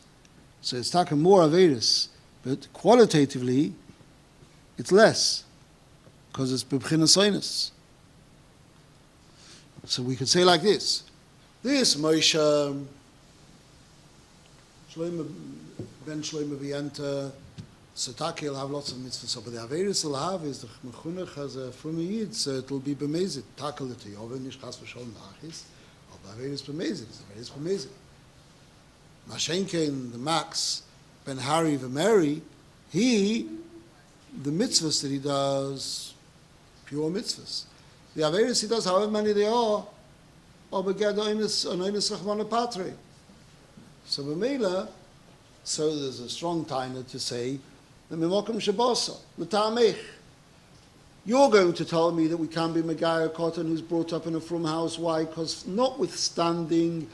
so it's taken more averis, but qualitatively, it's less, because it's b'bchinas oines. So we could say like this: this Moshe, Shlomo ben Shlomo v'yenta, Sataki will have lots of mitzvahs, but the averis will have is the mechunach as a from yid, so it will be b'mezid. Takel it yovin nish chas v'sholem nachis, but averis b'mezid, averis b'mezid. Mashenke in the Max ben Harry v'Mary, the mitzvahs that he does, pure mitzvahs. The averis he does, however many they are begad oines rachmana patre. So b'meila, so there's a strong taina to say the mimokim shabasa l'tamech. You're going to tell me that we can't be Megaya Cotton who's brought up in a frum house. Why? Because notwithstanding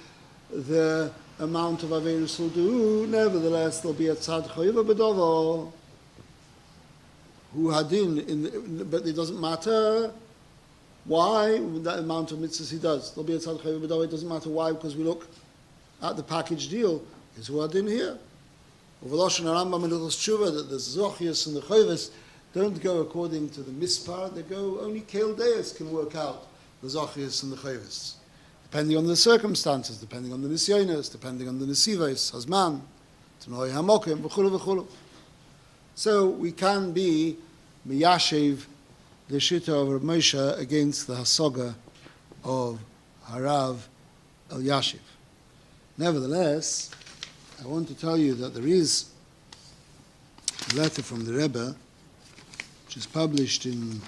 the amount of averis he'll do, nevertheless there'll be a tzad chayiva b'dovo who hadin, but it doesn't matter. Why? That amount of mitzvahs he does. There'll be a tzad chayiv b'davar. It doesn't matter why, because we look at the package deal. Is who hadin here. Over Lashon Rambam and Hilchos Tshuva that the zochias and the chayvus don't go according to the mispar. They go only Kel Deis can work out the zochias and the chayvus, depending on the circumstances, depending on the nisyonos, depending on the nesivos, hazman, t'noi hamokim, v'chulu v'chulu. So we can be miyashiv the shita of Rav Moshe against the hasoga of Harav Elyashiv. Nevertheless, I want to tell you that there is a letter from the Rebbe, which is published in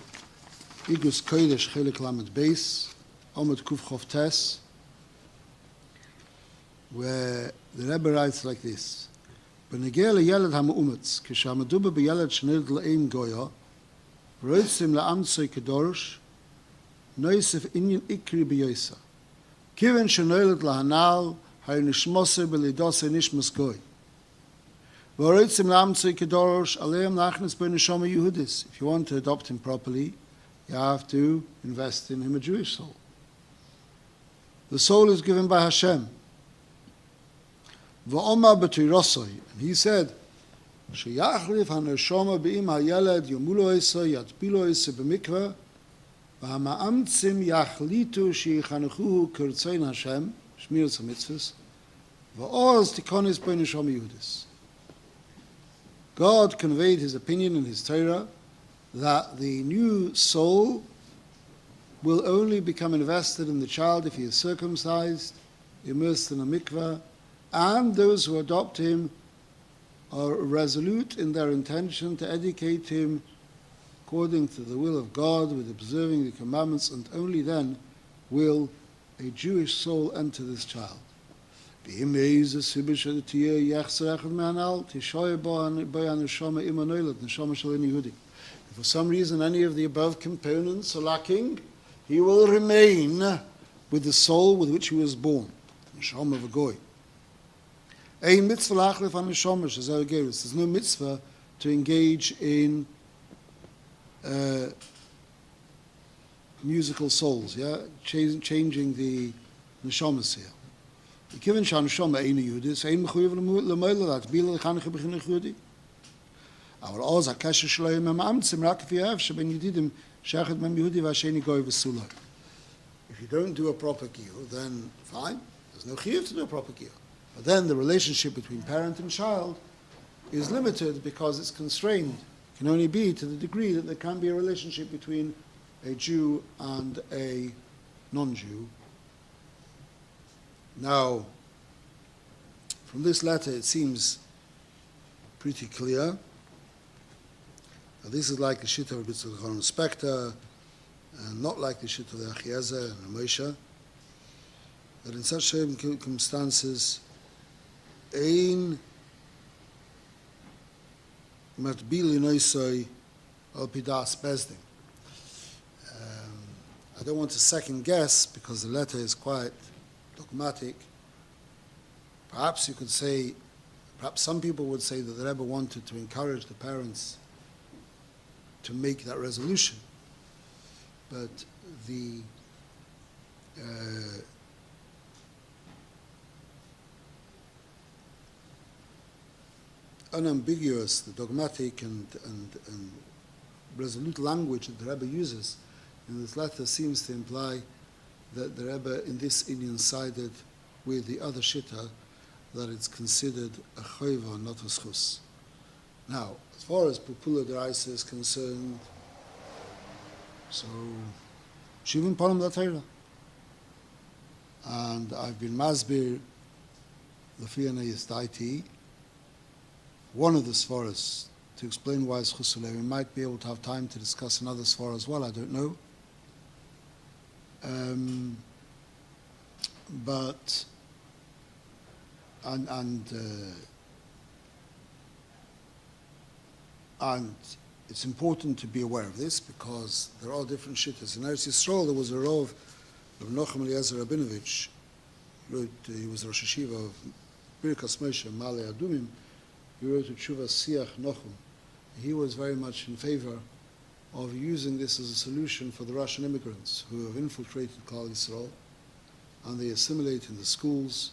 Igus Kodesh Chelik Lamed Beis, Omid Kuf Chof Tes, where the Rebbe writes like this: "B'negei leyeled ha'meumetz, kishamadubah b'yeled sheniled la'im goya, roitzim la'amtzoi kedorosh, noisef inyan ikri b'yosa, kiven shenoiled lahanal, hay nishmose b'lidose nishmas goy. V'roitzim la'amtzoi kedorosh, aleim lachnes b'neshama Yehudis." If you want to adopt him properly, you have to invest in him a Jewish soul. The soul is given by Hashem. V'omar b'tirosoi, and he said, "Sheyachlif haneshama b'im hayeled yomulo esa yatpilo esa b'mikveh v'hama'amtzim yachlitu sheyichanechuhu k'rtzein Hashem shmiras hamitzvos v'oz tikonis b'neshama Yehudis." God conveyed his opinion in his Torah that the new soul will only become invested in the child if he is circumcised, immersed in a mikveh, and those who adopt him are resolute in their intention to educate him according to the will of God with observing the commandments, and only then will a Jewish soul enter this child. If for some reason any of the above components are lacking, he will remain with the soul with which he was born, the neshama of a goy. Ein mitzvah lachlef an neshama shezeh gerus. There's no mitzvah to engage in musical souls, changing the neshamas here. Given shan neshama ein yudis, ein mechuyev l'moila that bila l'chanech b'chinuch yudi. אבל עוז הקשר שלו עם המאמצים רק כפי האב שבין ידידים שאחד מהם יהודי והשני גוי וסולו. If you don't do a proper giyur, then fine, there's no chiyuv to do a proper giyur. But then the relationship between parent and child is limited because it's constrained. It can only be to the degree that there can be a relationship between a Jew and a non-Jew. Now, from this letter it seems pretty clear. This is like the shit of Rabbi Chaim Rapoport, and not like the shit of the Achiezer and the Moshe, that in such circumstances, ein matbil inoisoi al pidas bezdin. I don't want to second guess because the letter is quite dogmatic. Perhaps you could say, perhaps some people would say that the Rebbe wanted to encourage the parents to make that resolution. But the unambiguous, the dogmatic and resolute language that the Rebbe uses in this letter seems to imply that the Rebbe in this Indian sided with the other Shitta, that it's considered a choiva, not a schus. Now, as far as Pupula Deraisa is concerned, so Shivim Param La Torah. And I've been Masbir, the Fiana is Daiti, one of the Svaras, to explain why it's Chusule. We might be able to have time to discuss another Svar as well, I don't know. But, and it's important to be aware of this because there are different shittas. In Eretz Yisrael, there was a Rav, Rav Nochem Eliezer Rabinovich, he was Rosh Hashiva of Birkas Moshe, Male Adumim. He wrote a Tshuva Siach Nochem. He was very much in favor of using this as a solution for the Russian immigrants who have infiltrated Klal Yisrael, and they assimilate in the schools,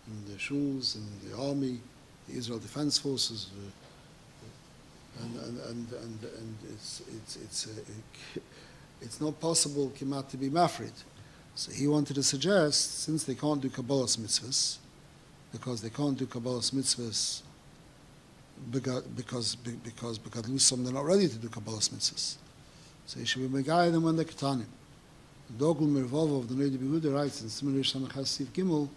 in the shuls, in the army, the Israel Defense Forces, and it's not possible kimat to be mafrid. So he wanted to suggest, since they can't do Kabbalah's mitzvahs, because they can't do Kabbalah's mitzvahs because they're not ready to do Kabbalah's mitzvahs. So he should be megayah them when they're ketanim. Dogul Mirvov of the Neidim Yehuda writes in Siman Reish Samach Sif Gimel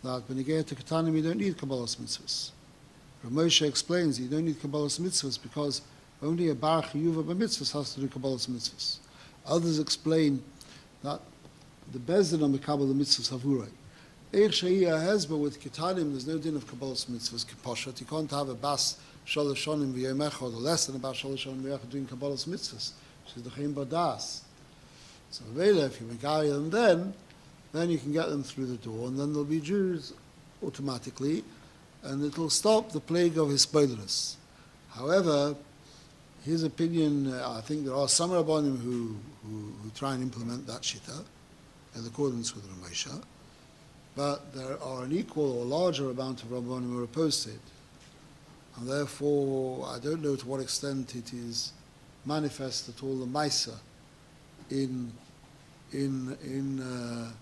that when you get to ketanim you don't need Kabbalah's mitzvahs. Rav Moshe explains you don't need Kabbalah's mitzvahs because only a bar chiyuv of a mitzvahs has to do Kabbalah's mitzvahs. Others explain that the bezdin on the Kabbalah mitzvahs havurei. Eich she'iyah hezba with ketanim, there's no din of Kabbalah's mitzvahs kipashat. You can't have a bas shalosh shonim v'yom echad or less than a bas shalosh shonim v'yom echad doing Kabbalah's mitzvahs. She's the chaim badas. So if you megayah them then you can get them through the door, and then there'll be Jews automatically, and it'll stop the plague of hisbodedus. However, his opinion, I think there are some Rabbanim who try and implement that shita in accordance with Ramesha, but there are an equal or larger amount of Rabbanim who are opposed to it. And therefore, I don't know to what extent it is manifest at all the Maisa in Eretz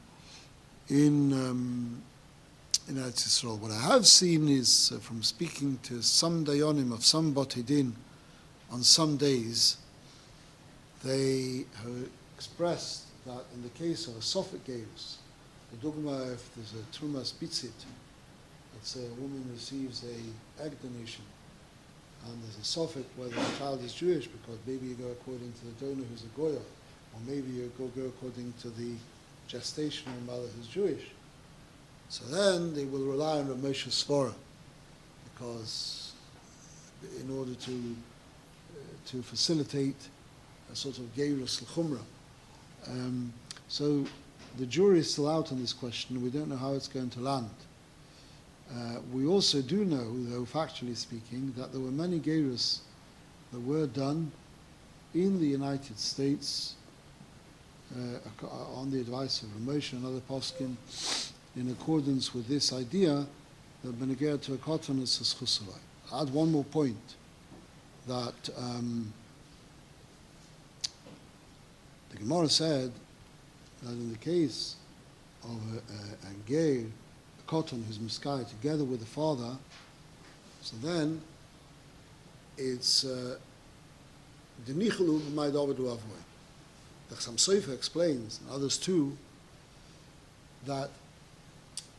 Yisrael. What I have seen is from speaking to some dayanim of some Batei Din on some days, they have expressed that in the case of a Sofik Geirus, the dogma, if there's a Trumas Bitzit, let's say a woman receives a egg donation, and there's a Sofik whether the child is Jewish, because maybe you go according to the donor who's a Goya, or maybe you go according to the gestational mother who's Jewish. So then they will rely on Rav Moshe Svara, because in order to facilitate a sort of Geirus L'chumra. So the jury is still out on this question. We don't know how it's going to land. We also do know, though factually speaking, that there were many giyurs that were done in the United States on the advice of Moshe and other poskim in accordance with this idea that beneger to a koton is schus alai. I'll add one more point that the Gemara said that in the case of a ger, a koton who's miskai together with the father, so then it's the nichelu b'may david u'avoy. The Chaim Sofer explains, and others too, that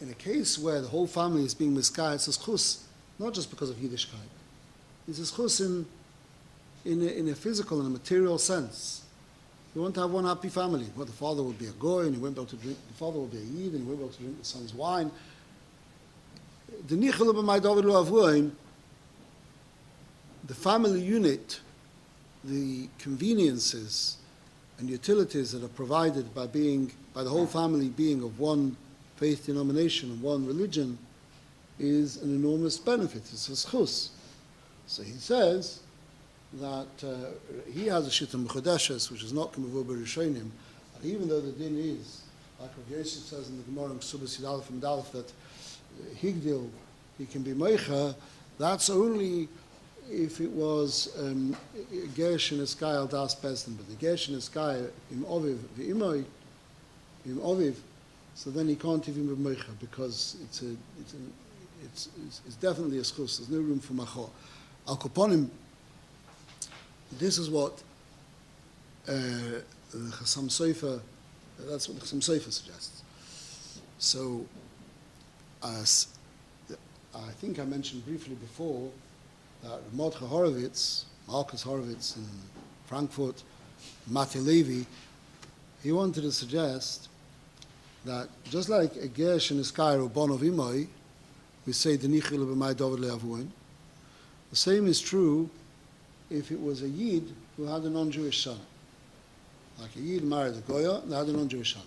in a case where the whole family is being miskai, it's a schus, not just because of Yiddishkeit. It's a schus in a physical and a material sense. You want to have one happy family. Well, the father would be a goy, and he won't be able to drink. The father will be a yid, and he won't be able to drink the son's wine. The nichel b'may david lo avoin, the family unit, the conveniences and utilities that are provided by the whole family being of one faith denomination and one religion, is an enormous benefit. It's a schus. So he says that he has a shita mechadeshes, which is not k'mavur b'rishonim, and even though the din is, like Rav Yosef says in the Gemara in Ksubas Yidalef and Dalef, that higdil, he can be meicha, that's only if it was Gersh and Eskai al das Bezdin, but the Gersh and Eskai im Oviv v'imoy im Oviv, so then he can't even be meicha because it's definitely a schus. There's no room for macho. Al Koponim, this is what the Chaim Sofer, that's what the Chaim Sofer suggests. So, as I think I mentioned briefly before, that Mordechai Horowitz, Marcus Horowitz in Frankfurt, Mati Levi, he wanted to suggest that just like a Gersh and a Sky or Bon of Imoy, we say the Nichil b'may David le'avuin, the same is true if it was a Yid who had a non-Jewish son. Like a Yid married a Goya and had a non-Jewish son.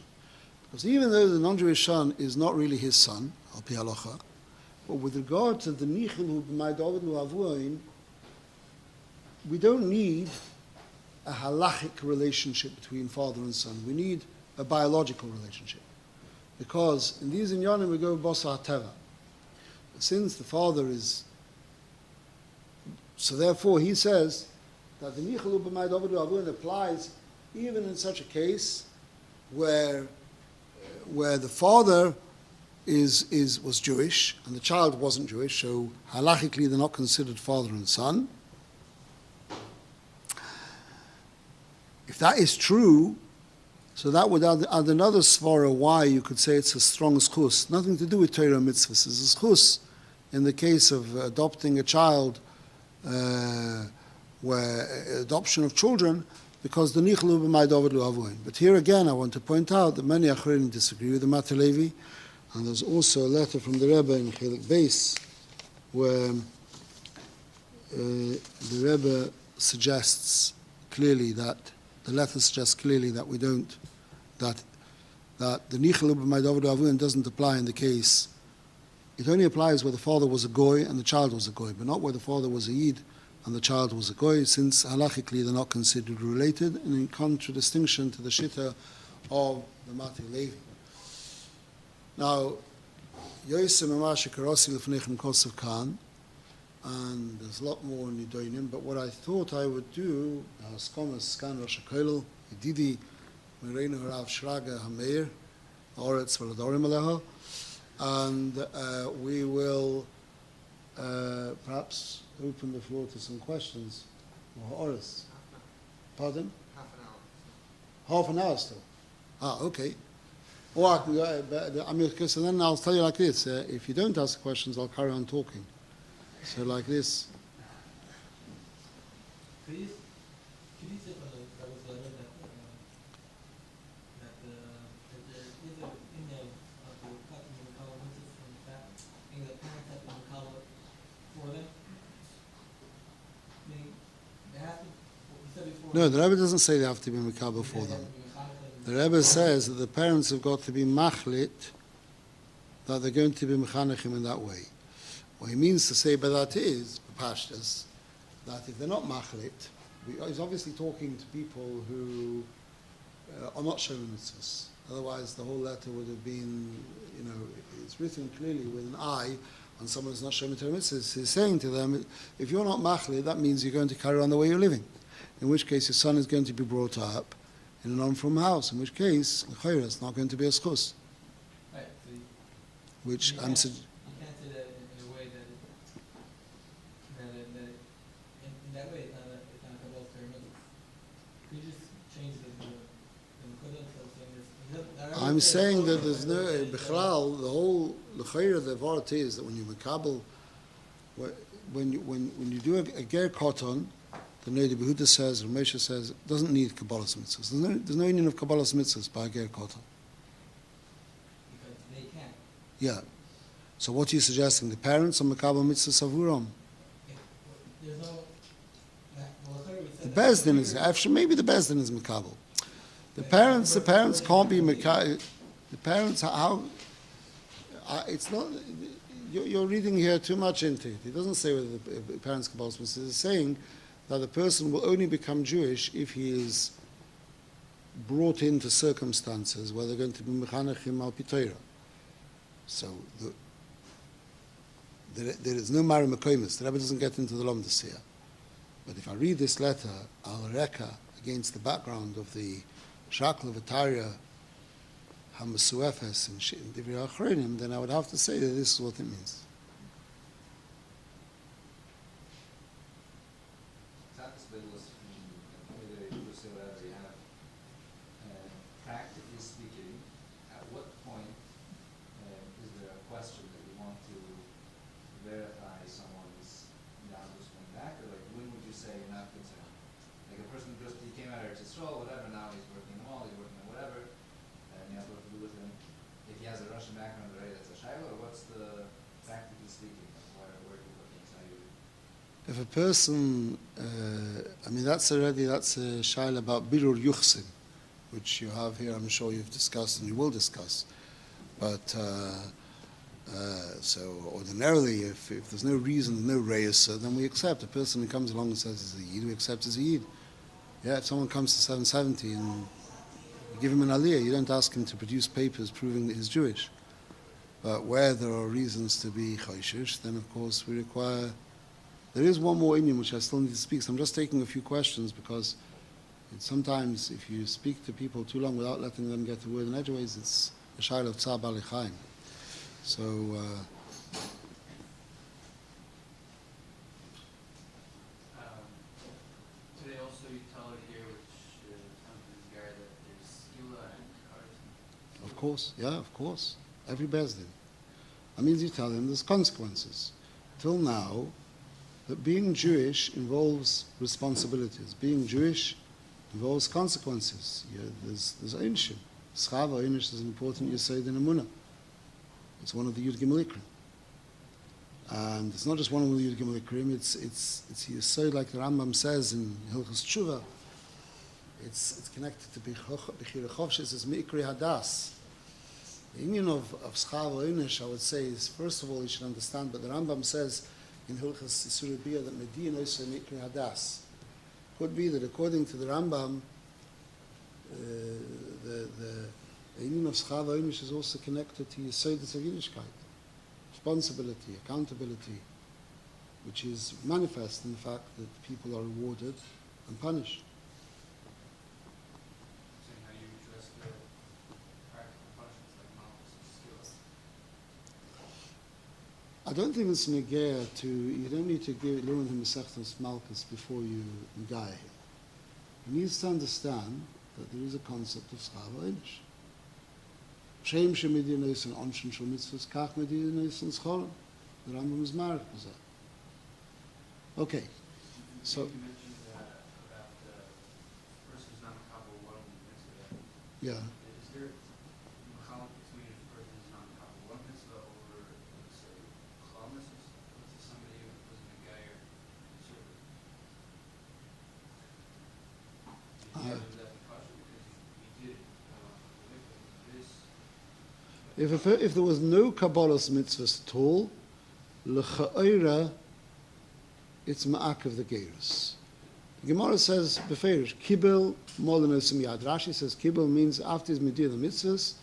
Because even though the non-Jewish son is not really his son, al pi halacha, but with regard to the Nichil b'may David le'avuin, we don't need a halachic relationship between father and son. We need a biological relationship. Because in these inyanim we go basa teva. Since the father is, so therefore he says that the nichelu b'may david avun applies even in such a case where the father was Jewish and the child wasn't Jewish, so halachically they're not considered father and son. If that is true, so that would add another svara why you could say it's a strong schus. Nothing to do with Torah mitzvahs. It's a schus in the case of adopting a child, where adoption of children, because the nichlu b'may david lo avoin. But here again, I want to point out that many achronim disagree with the Mati Levi, and there's also a letter from the Rebbe in Chelik Beis, where the Rebbe suggests clearly that we don't, that the nichel b'may david lo avoin doesn't apply in the case. It only applies where the father was a goy and the child was a goy, but not where the father was a yid and the child was a goy, since halachically they're not considered related, and in contradistinction to the shitta of the Mati Levi. Now, Yosef Mamash Karasi Lefnechem Kosev Khan, and there's a lot more in Nidoinim, but what I thought I would do, Skomas Skan Rosh HaKoilel, Yedidi, Mereinu Harav Shraga Hameir, Oretz Valadorim Aleha, and we will perhaps open the floor to some questions. Oretz. Pardon? Half an hour still. Okay. Or I can go, so then I'll tell you like this, if you don't ask questions, I'll carry on talking. So like this. Could you say that was the letter that there is a inyan of the cut in the color from the fact in the parents have been color for them? Meaning they have to, what you said before. No, the Rebbe doesn't say they have to be Mekabel for them. The Rebbe says that the parents have got to be machlit, that they're going to be mechanechim in that way. What he means to say by that is, Pashtas, that if they're not machlit, he's obviously talking to people who are not showing mitzvahs. Otherwise, the whole letter would have been, it's written clearly with an eye on someone who's not showing mitzvahs. He's saying to them, if you're not machlit, that means you're going to carry on the way you're living. In which case, your son is going to be brought up in a non-from house. In which case, l'chayra, it's not going to be a schus. Right. So Which you I'm can't saying. say that in a way in that way it's not a Kabbalah term. You just change the Nekudah to saying this. I'm saying that there's no Bichlal, the whole l'chayra, the vart is that when you makabel, when you do a ger koton, the Neder Behuda says, or Moshe says, it doesn't need Kabbalah mitzvahs. There's no union of Kabbalah mitzvahs by a ger koton. Because they can't. Yeah. So what are you suggesting? The parents are makabel mitzvahs avuram. There's no. The Bezdin is actually maybe the Bezdin is makabel. The parents can't be makabel. The parents how? It's not. You're reading here too much into it. It doesn't say whether the parents kabbalah mitzvahs. It's saying that the person will only become Jewish if he is brought into circumstances where they're going to be mechanechim al pitayra. So there is no mari mekoimus. The Rebbe doesn't get into the lomdus here. But if I read this letter al reka against the background of the shakla v'tarya hamasuefes and divrei achronim, then I would have to say that this is what it means. Practically speaking, at what point is there a question that you want to verify someone's Yahoo coming back, or like when would you say you're not concerned? Like a person he came out of Eretz Yisrael, whatever, now he's working in the mall, he's working in whatever, and you have what to do with him. If he has a Russian background already, that's a shayla, or what's the, practically speaking, where are you looking? If a person, that's a shayla about birur yuchsin, which you have here, I'm sure you've discussed and you will discuss. But, so ordinarily, if there's no reason, no reyes, then we accept. A person who comes along and says he's a yid, we accept as a yid. Yeah, if someone comes to 770 and you give him an aliyah, you don't ask him to produce papers proving that he's Jewish. But where there are reasons to be chayshish, then of course we require. There is one more Indian which I still need to speak, so I'm just taking a few questions because sometimes if you speak to people too long without letting them get the word in edgeways, it's a shayla of tzar bali chaim. So, today also you tell it here, which comes in this guy, that there's skila and karzim. of course. Every bezdin. That means you tell them there's consequences. Till now, that being Jewish involves responsibilities. Being Jewish involves consequences. There's Einshim. Schava Einish is an important Yesod in Emunah. It's one of the Yud Gimel Ikrim. And it's not just one of the Yud Gimel Ikrim, it's Yesod like the Rambam says in Hilchos Tshuva. It's connected to Bechira Chovshes, it's Mikri Hadas. The union of Schava Einish, I would say, is first of all you should understand, but the Rambam says in Hilchos Isur Biyah that Medin also Mikri Hadas. Could be that according to the Rambam, the union of Schava Einish is also connected to Yesodus of Yiddishkeit, responsibility, accountability, which is manifest in the fact that people are rewarded and punished. So how you address the practical functions like malchus and skila. I don't think it's negaya to, you don't need to learn him Masechtas Malchus before you negaya him. He needs to understand that there is a concept of Schava Einish. Shem shemidiyos and onshin shel mitzvahs kach midiyos and scholim. The Rambam is married with that. Okay, so You mentioned about the person who's not makabel one mitzvah. yeah, Is there machalek between if a person is not makabel one mitzvah over, let's say, chal mitzvahs? Let's say somebody who was in a giyur server. Is that the question? Because he did If there was no Kabbalah's mitzvahs at all, l'cha'ira, it's ma'akev the gerus. The Gemara says, beferish, kibel molinosim yad. Rashi says kibel means after he's medir the mitzvahs.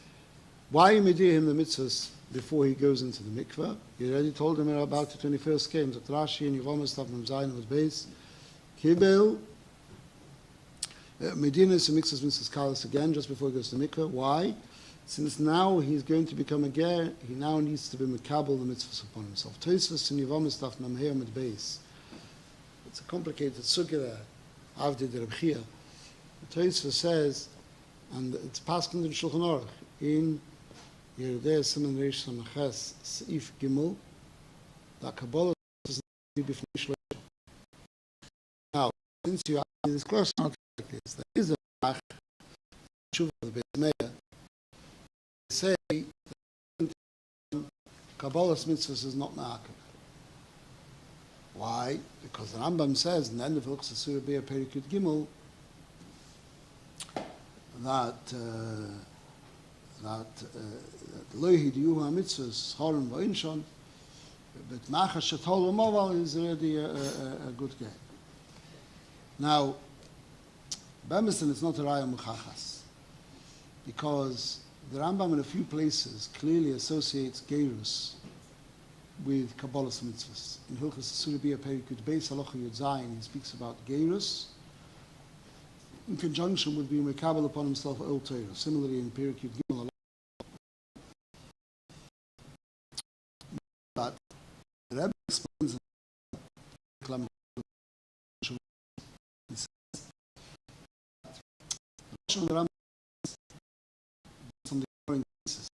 Why you medir him the mitzvahs before he goes into the mikveh? You already told him about it when he first came. That Rashi and Yevamah stuff from Zayin was base. Kibel, medina some mitzvahs kalas again just before he goes to the mikveh. Why? Since now he's going to become a ger, he now needs to be mekabel the mitzvahs upon himself. Tosfos and Yevamah stuff from here with base. It's a complicated sugya there. Avdi the Rebchia. The Tosfos says, and it's passed in the Shulchan Aruch in Yeridei Siman Reish Samaches Seif Gimel, that Kabbalah does not be b'fnei shloisha. Now, since you ask me this question like this, there is a Bach, Tshuva of the Beis Meir, they say that Kabbalah's mitzvahs is not ma'akev. Why? Because the Rambam says in the end of Hilchos Asura B'Yah Perikut Gimel that Lohi Diyuhu HaMitzvahs Choron V'Inshon, but Machas Shetol V'Moval is already a good game. Now, Bemison is not a Raya Muchachas, because the Rambam in a few places clearly associates Gerus with Kabbalah's mitzvahs. In Hilchos Asura B'Yah Perikut Beis Halacha Yud Zayin, he speaks about Gerus in conjunction with being mekabel upon himself Ol Torah. Similarly, in Perikut Gimel, but the Rebbe explains in he says the Rambam on the following basis.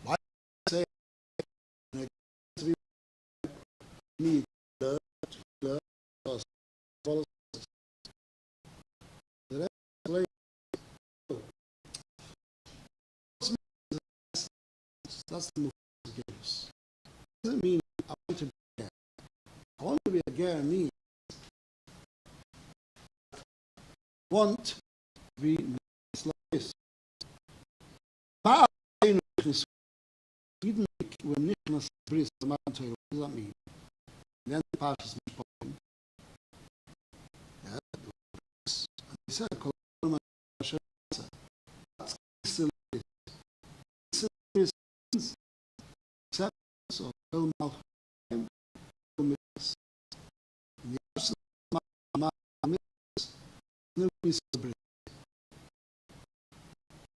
Why say to be need the that's the move of Gerus. Doesn't mean I want to be a ger. I want to be a ger means want to be like this. What does that mean? Then the Parshas Mishpatim. He said,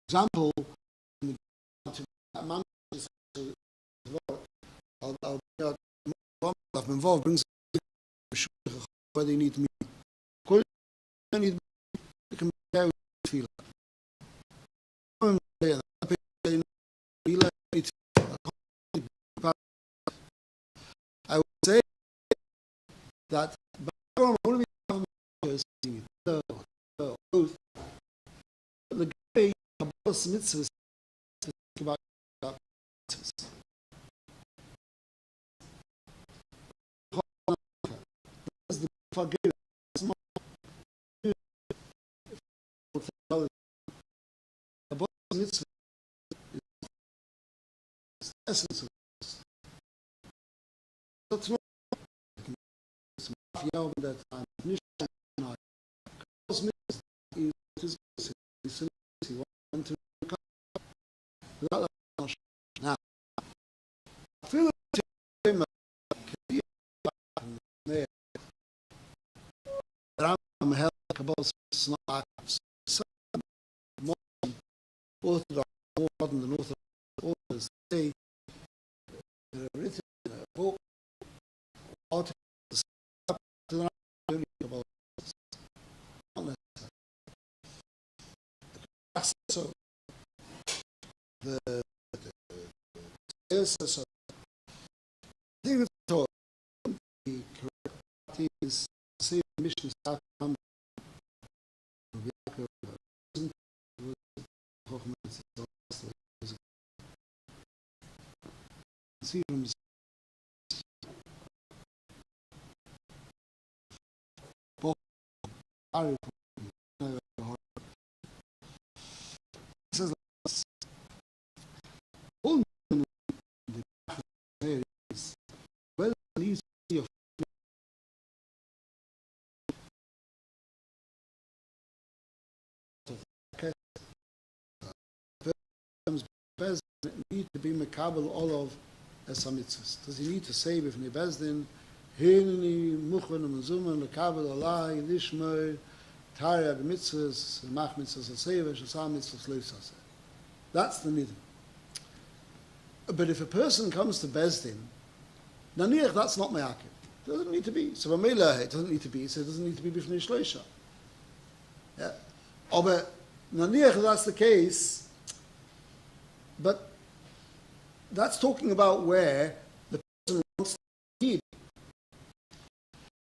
example, I'm involved brings where they need me. They need me. They can carry feel. I would say that the guy Kabbalah's mitzvahs about the forgive Kabbalah's mitzvah is the essence of this. That's not that time. Kabbalah's mitzvah is now, I feel I'm held Kabbalah's not more orthodox, more modern than orthodox authors say written in a book articles to the Kabbalah. Not necessary. So the so I think the correct is the same mission start from see from says all the areas whether it leads to your Bezdin need to be mekabel all of esamitzvus. Does he need to say b'fnei Bezdin, Hineni muchen u'mezumen lekabel alai lishmoi Tariag mitzvahs, mach mitzvahs al-seva, shasam mitzvahs leifsase. That's the nidin. But if a person comes to Bezdin, naniach, that's not me'akev. It doesn't need to be. So Mamela, it doesn't need to be, so it doesn't need to be b'fnei shloisha. Yeah. But naniach, that's the case, but that's talking about where the person wants to be.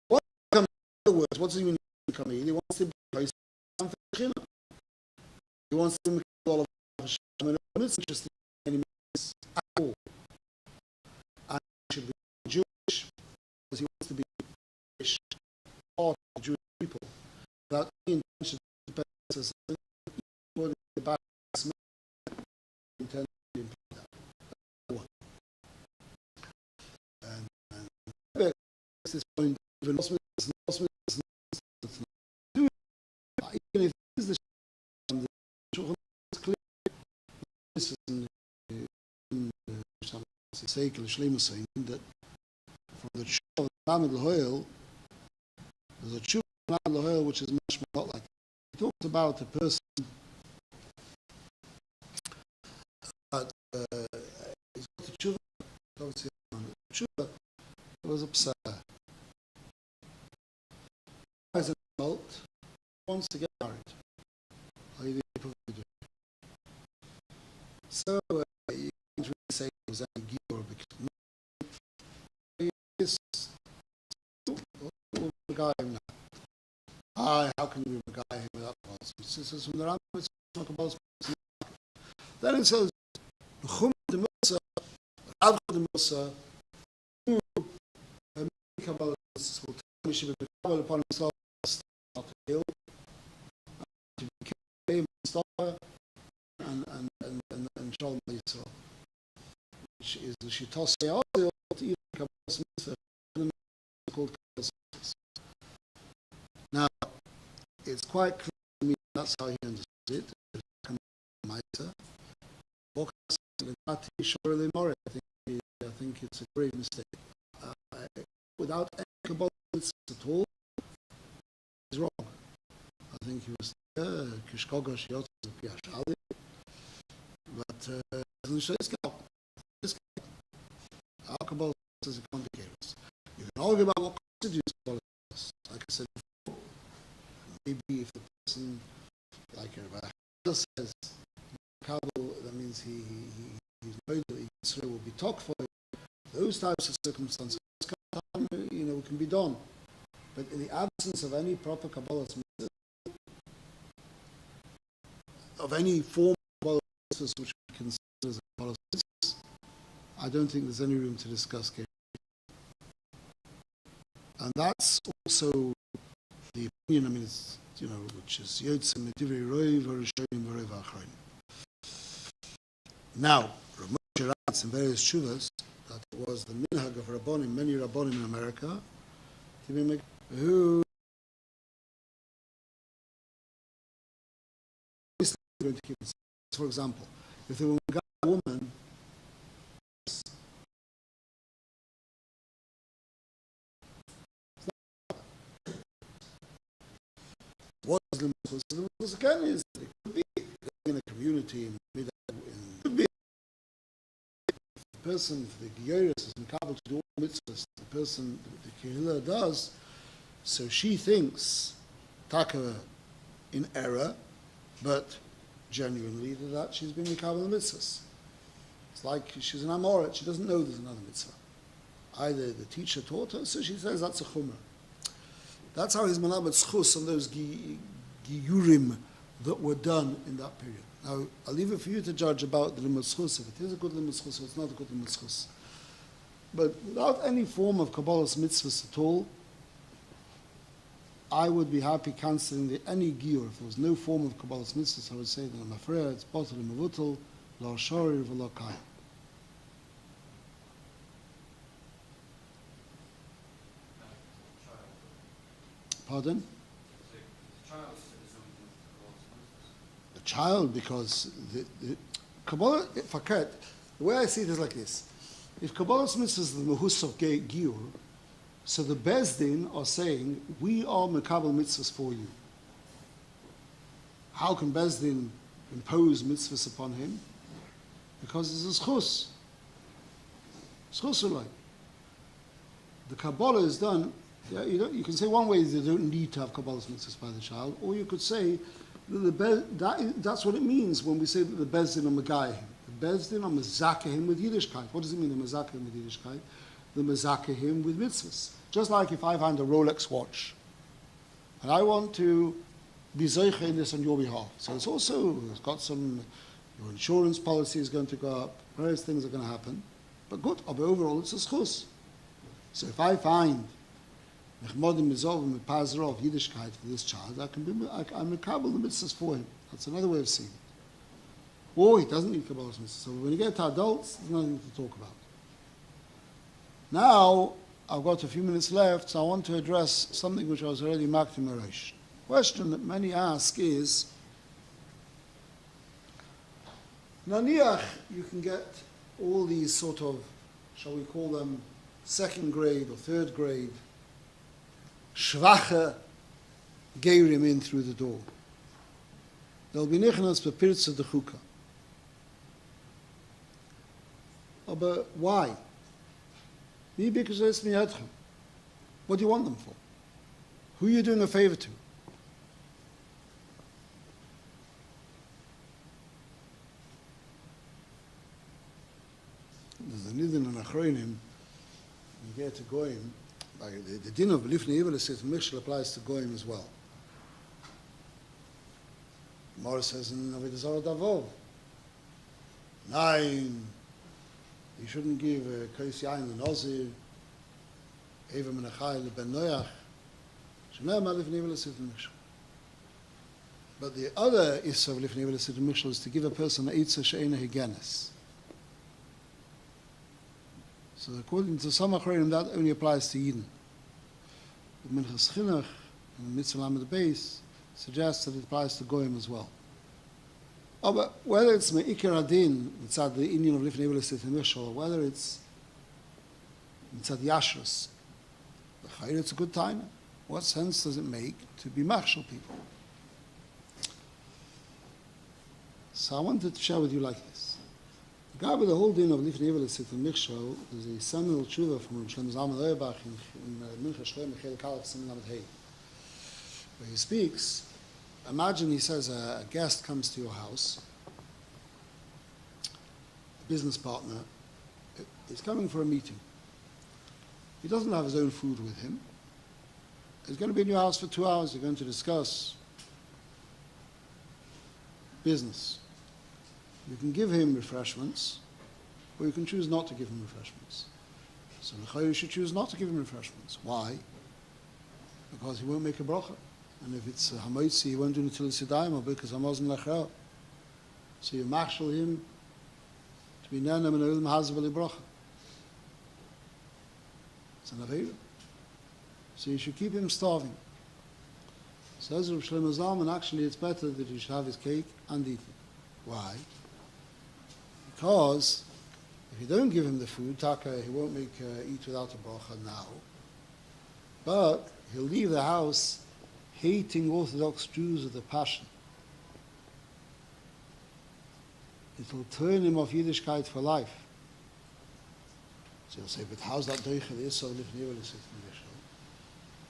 What in other words, what does he mean to come in? He wants to be he wants to make all of Hashem. I mean, it's interesting in at all. And he should be Jewish because he wants to be Jewish, part of the Jewish people. Without any intention to pay according to the back intended to impede that. That's one. And this point, even even if it is the Shulchan is clear, this is in Seikel Shleimus saying that from the Tshuva of Lamed L'Hoel, there's a Tshuva of Lamed L'Hoel which is much more like it talks about a person that he's got a Tshuva, obviously Tshuva, there was a Psa. As an adult, wants to get married. So you can't really say it was any giyur because it's Megayim now. How can you be Megayim without Kabbalah? It says from the Rambam, it's not Kabbalah. Then it says, Chum de Musa, Rav de Musa, who Kabbalah will tell me she will be Kabbalah upon himself, not to kill. And Shalom Yisrael, which is the Shitas Ya'azil, even Kabbalah's mitzvah, called Kabbalah's mitzvah. Now, it's quite clear to me that's how he understood it. I think it's a grave mistake. Without any Kabbalah mitzvah at all, he's wrong. I think he was Kishkoga Shiotz Piashali, but doesn't show his cow. Kabbalah is a complicated. You can argue about what constitutes Kabbalah. Like I said before, maybe if the person, like Rabbi says, Kabbalah, that means he's known that Israel will be talked for. Those types of circumstances, can be done. But in the absence of any proper Kabbalah, of any form of Kabbalah which we consider as a Kabbalah, I don't think there's any room to discuss Keri. And that's also the opinion, it's, which is Yotzim Medivri Roi V'Rishonim V'Roi V'Achronim. Now, Ramoshe writes in various shuvas that it was the minhag of Rabbonim, many Rabbonim in America, who going to keep it. For example, if there were a woman, what is the Muslim? The Muslim again is it could be in a community, it could be the person, the giyur is incapable to do all mitzvahs. The person, the kehillah does, so she thinks taka in error, but genuinely that she's been mikabel mitzvahs. It's like she's an amoret, she doesn't know there's another mitzvah. Either the teacher taught her, so she says that's a chumrah. That's how his malabet schus on those giyurim that were done in that period. Now, I'll leave it for you to judge about the limud schus, if it is a good limud schus or it's not a good limud schus. But without any form of Kabbalah's mitzvahs at all, I would be happy cancelling any giyur. If there was no form of Kabbalah's mitzvahs, I would say that I'm afraid it's botel mevutel, lo shori v'lo kayim. Pardon? The child, because the Kabbalah, fakat, the way I see it is like this. If Kabbalah's mitzvah is the mehus of giyur, so the Bezdin are saying, we are mekabel mitzvahs for you. How can Bezdin impose mitzvahs upon him? Because it's a schus. Schus ulay. The Kabbalah is done. Yeah, you can say one way is they don't need to have Kabbalah's mitzvahs by the child, or you could say that's what it means when we say that the Bezdin are megayah him. The Bezdin are mezakeh him with Yiddishkeit. What does it mean, the mezakeh him with Yiddishkeit? The mezakeh him with mitzvahs. Just like if I find a Rolex watch, and I want to be zeicha in this on your behalf. So it's got some, your insurance policy is going to go up, various things are going to happen. But good, but overall it's a schus. So if I find Nechmodim Mizov and Pazrov Yiddishkeit for this child, I'm mekabel the mitzvahs for him. That's another way of seeing it. Or he doesn't need Kabbalah's mitzvahs. So when you get to adults, there's nothing to talk about. Now, I've got a few minutes left, so I want to address something which I was already marked in Marash. Question that many ask is, Naniach, you can get all these sort of, shall we call them, second grade or third grade schwache geirim in through the door. They'll be nichnas bepirtze de chuka. But why? What do you want them for? Who are you doing a favor to? There's a nidin and achronim. You get to goyim. The din of lifnei evil is Mishal applies to goyim as well. Morris says in Avodah Zarah Davov, 9, you shouldn't give kais yain and ozir, eva menachai leben noyach, sheneh ma lifnei evil is Mishal. But the other issa of lifnei evil is Mishal is to give a person an eitzah she'ena higenes. So according to some achronim, that only applies to Yidden. The Minchas Chinuch and the Mitzvah Lamed Beis suggests that it applies to Goyim as well. Oh, but whether it's Me'ikar Adin, mitzad the Indian of Lifnei Evil Estet Mishal, or whether it's mitzad Yashrus, the Chayr, it's a good time. What sense does it make to be machshel people? So I wanted to share with you like this. The guy with the whole din of Lifnei Evil Estet Mishal is a seminal tshuva from Rabbi Chaim Rapoport in Mincha Shloim Mechel Kalef Siman Lamed Hey, where he speaks. Imagine, he says, a guest comes to your house, a business partner, is coming for a meeting. He doesn't have his own food with him. He's going to be in your house for 2 hours. You're going to discuss business. You can give him refreshments, or you can choose not to give him refreshments. So you should choose not to give him refreshments. Why? Because he won't make a bracha. And if it's hamoitzi, he won't do it until it's yadayim, or because hamazon lachel. So you machshel him to be nenem and olim hazavali bracha. It's an avera. So you should keep him starving. Says Rav Shlomo Zalman, actually it's better that you should have his cake and eat it. Why? Because if you don't give him the food, taka, he won't make eat without a bracha now. But he'll leave the house hating Orthodox Jews with a passion. It'll turn him off Yiddishkeit for life. So he'll say, but how's that doiche the Issa of Lifnei Evil Estet Mishal?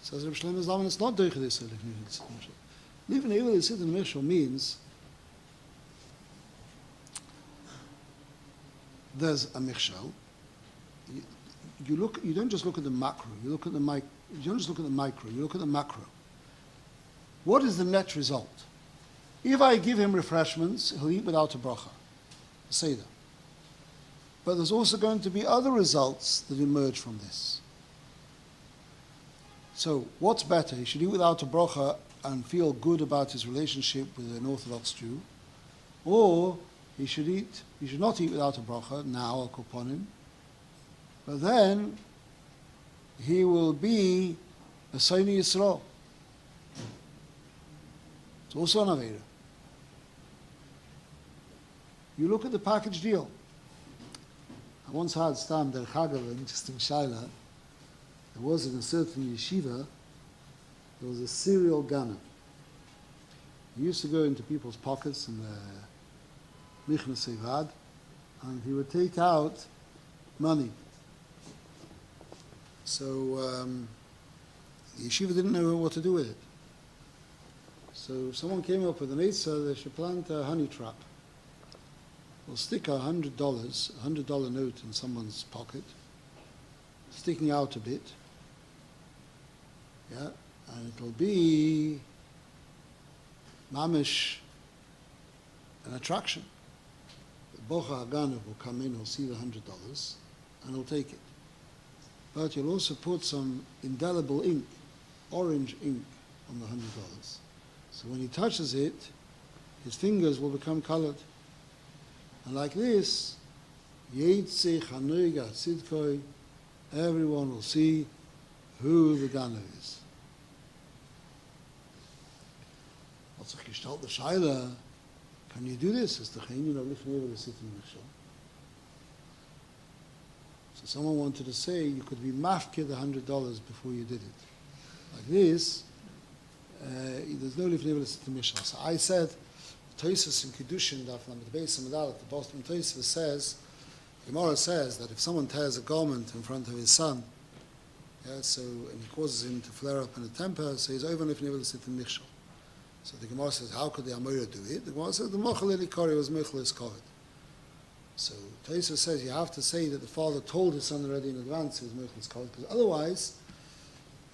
Says Reb Shlomo Zalman, it's not doiche the Issa of Lifnei Evil Estet Mishal. Lifnei Evil Estet Mishal means there's a michshel. You don't just look at the macro, you look at the you don't just look at the micro, you look at the macro. What is the net result? If I give him refreshments, he'll eat without a bracha, a seder. But there's also going to be other results that emerge from this. So, what's better? He should eat without a bracha and feel good about his relationship with an Orthodox Jew, or he should not eat without a bracha, now al koponim, but then he will be a Soni Yisrael. It's also an Avera. You look at the package deal. I once had Stam Der Chagav, an interesting shaila. There was in a certain yeshiva, there was a serial gunner. He used to go into people's pockets in the Michna Sevad, and he would take out money. So the yeshiva didn't know what to do with it. So someone came up with an eitzah, they should plant a honey trap. We'll stick $100 note in someone's pocket, sticking out a bit, yeah, and it'll be mamish, an attraction. The Bocha Haganav will come in, he'll see the $100, and he'll take it. But you'll also put some indelible ink, orange ink, on the $100. So when he touches it, his fingers will become colored. And like this, Yeitze Chanuiga Tzidkoi, everyone will see who the Ganav is. Also, gestellt the Shaila, can you do this? Is the Chayin of Lifnei V'Sitim Mishal? So someone wanted to say you could be mafkid $100 before you did it. Like this, there's no Lifnei V'Sitim Mishal. So I said, Toysus in Kiddushin, the base of Medal, the Boston Toysus says, Gemara says that if someone tears a garment in front of his son, yeah, and he causes him to flare up in a temper, so he's over if never to sit in Michshel. So the Gemara says, how could the Amora do it? The Gemara says, the Mochel Elikari was Michel covered. So Toysus says you have to say that the father told his son already in advance he was Michel covered, because otherwise,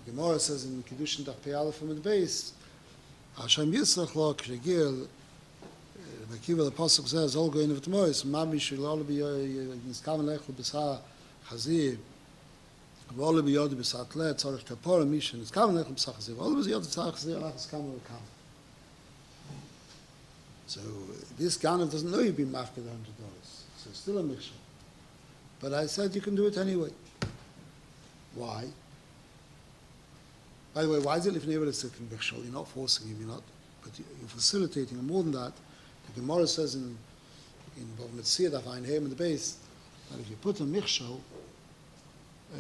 the Gemara says in Kiddushin Daf Pei Aleph from the base, Hashem Yitzchak Lo Kregir, Akiva, the Pasuk says, all going of Tmois, Mami shall all be Niskaven Lechel B'Sa Chazir, all be Yod B'Sa Tlet, Tzarech Kapora, Misha, Niskaven Lechel B'Sa Chazir, all be Yod B'Sa Chazir, Alach Niskaven Lechel. So this Ganav doesn't know you've been mafked $100, so it's still a mixture. But I said you can do it anyway. Why? By the way, why is it if you're able to sit in Bechshol? You're not forcing him, you're not, but you're facilitating him. More than that, the Gemara says in Bava Metzia Daf Ein Heim in the base that if you put a michshel,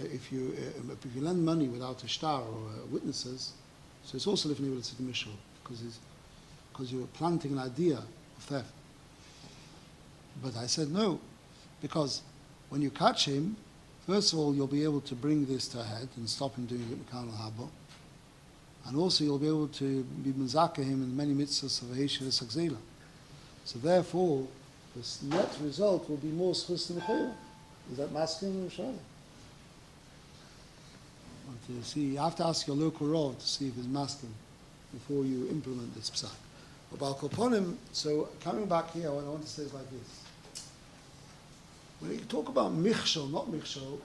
if you lend money without a shtar or witnesses, so it's also if you will sit in michshel because you're planting an idea of theft. But I said no, because when you catch him, first of all you'll be able to bring this to a head and stop him doing it Mekan al-Haba, and also you'll be able to be mezakeh him in many mitzvahs of Heishel Sakzela. So therefore, the net result will be more schus than chayil. Is that masculine or shayla? To see, you have to ask your local rov to see if it's masculine before you implement this psak. But Balkoponim, so coming back here, what I want to say is like this. When you talk about michshel, not michshel,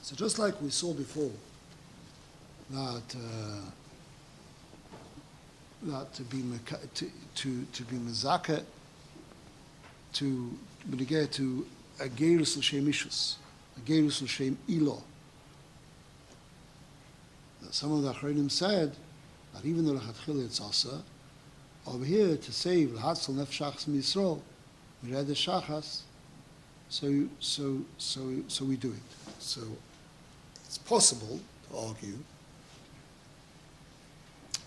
so just like we saw before, that to be mezakeh, to benegeh to a gerus l'shem ishus, a gerus l'shem ilo. Some of the Achronim said that even though l'chatchila it's asa, over here to save l'hatzal nefshachs miYisrael, mired shachas, so we do it. So it's possible to argue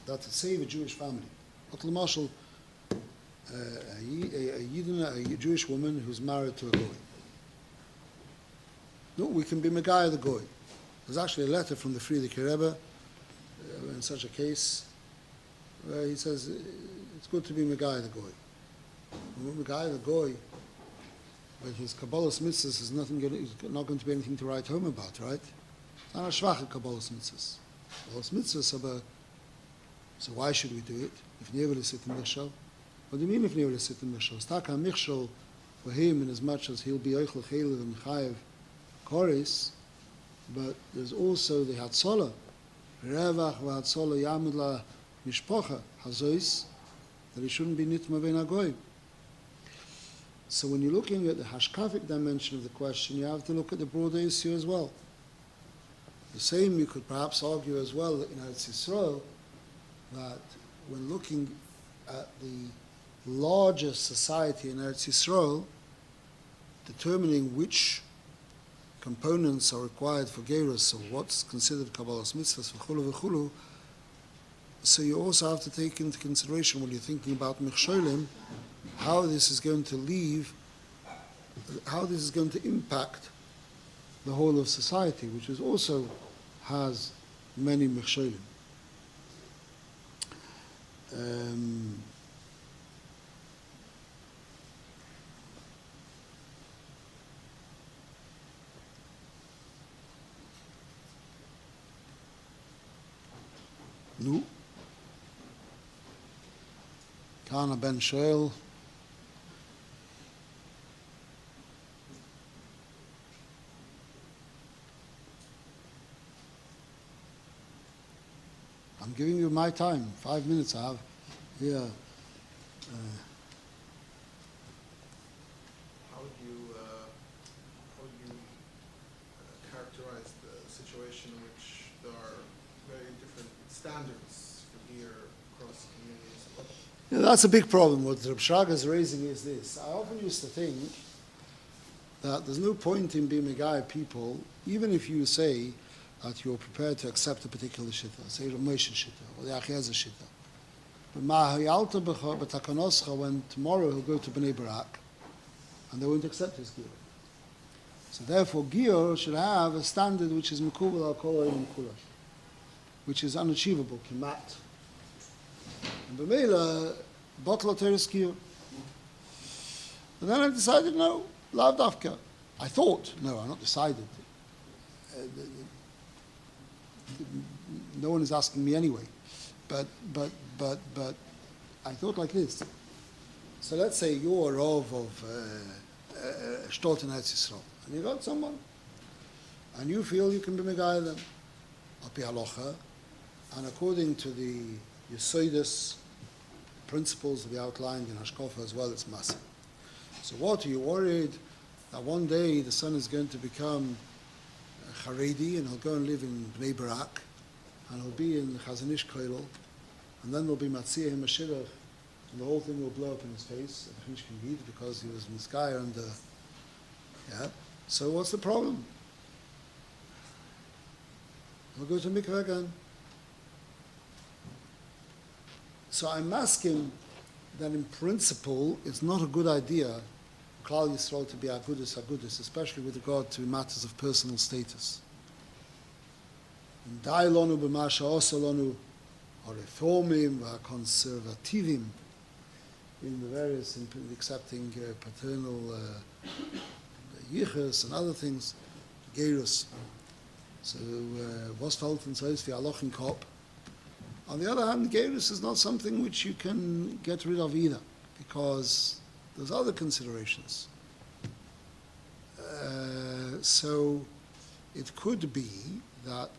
that to save a Jewish family, but l'mashal, a Jewish woman who's married to a goy. No, we can be Megaya the goy. There's actually a letter from the Frierdiker Rebbe in such a case where he says it's good to be Megaya the goy. Megaya the goy, but his Kabbalah's mitzvahs is not going to be anything to write home about, right? It's not a schwache Kabbalah's mitzvahs. Kabbalah's mitzvahs are. So why should we do it? If never to sit in Michshel? What do you mean if never to sit in Michshel? Staka Michshel for him in as much as he'll be Eichel Chelev and Chayev Koris, but there's also the Hatzola, Revach v'Hatzola Yamud La Mishpocha Hazois, that he shouldn't be Nitma Ben Agoy. So when you're looking at the hashkafic dimension of the question, you have to look at the broader issue as well. The same you could perhaps argue as well in Eretz Yisrael, that when looking at the larger society in Eretz Yisrael, determining which components are required for Gerus or what's considered Kabbalah's mitzvahs, v'chulu v'chulu, so you also have to take into consideration when you're thinking about Mechsholim, how this is going to impact the whole of society, which is also has many Mechsholim. Kana Ben Shoel. I'm giving you my time, 5 minutes I have here. How would you characterize the situation in which there are very different standards for gear across communities? Yeah, that's a big problem. What Reb Shraga is raising is this. I often used to think that there's no point in being a guy people, even if you say that you're prepared to accept a particular shitta, say Rav Moshe shitta or the Achiezer shitta. But Ma'hayalta b'takanoscha, when tomorrow he'll go to Bnei Barak, and they won't accept his giyur. So therefore, giyur should have a standard which is mekubal al kol ha'olam kula, which is unachievable, kimat. And b'meila, bottle teres giyur. And then I decided, no, lav dafka. I thought, no, I'm not decided. No one is asking me anyway. But I thought like this. So let's say you're a Rav of Shtot in Eretz Yisrael, and you got someone, and you feel you can be Megayah them, al pi halacha, and according to the Yesodus principles that we outlined in Hashkafa as well, it's Masa. So what, are you worried that one day the son is going to become Haredi and he'll go and live in Bnei Barak and he'll be in the Chazon Ish Koilel, and then there'll be Matzia him a Shidduch and the whole thing will blow up in his face because he was Miskaya and yeah. So what's the problem? We'll go to Mikveh again. So I'm asking that in principle it's not a good idea for Klal Yisrael to be agudis, especially with regard to matters of personal status. Dai lonu b'ma she'osa lonu hareformim v'hakonservativim in the various, in accepting paternal yichus and other things, gerus. So was fällt in so ist wie Aloch in Kop. On the other hand, gerus is not something which you can get rid of either, because there's other considerations. So it could be that,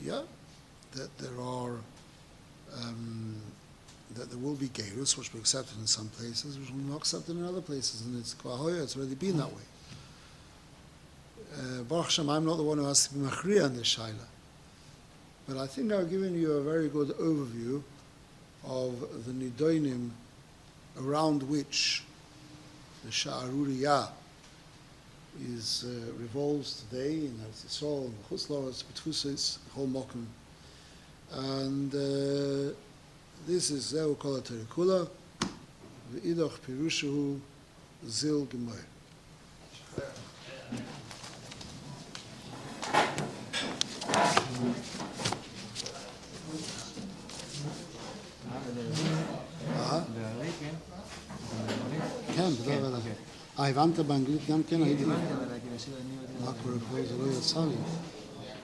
that there are, that there will be gerus which will be accepted in some places, which will not be accepted in other places, and it's already been that way. Baruch Hashem, I'm not the one who has to be machriya in this shaila, but I think I've given you a very good overview of the nidonim around which the sha'aruriyah is revolves today in Eretz Yisrael and Chutz La'aretz, B'tfusos, the whole Mokum, and this is Zeu Kol HaTorah Kula, V'idoch Pirushahu Zil Gemor. כן, בדבר אליו. הבנת באנגלית גם כן? הייתי... מה קורה פה? זה לא יצא לי.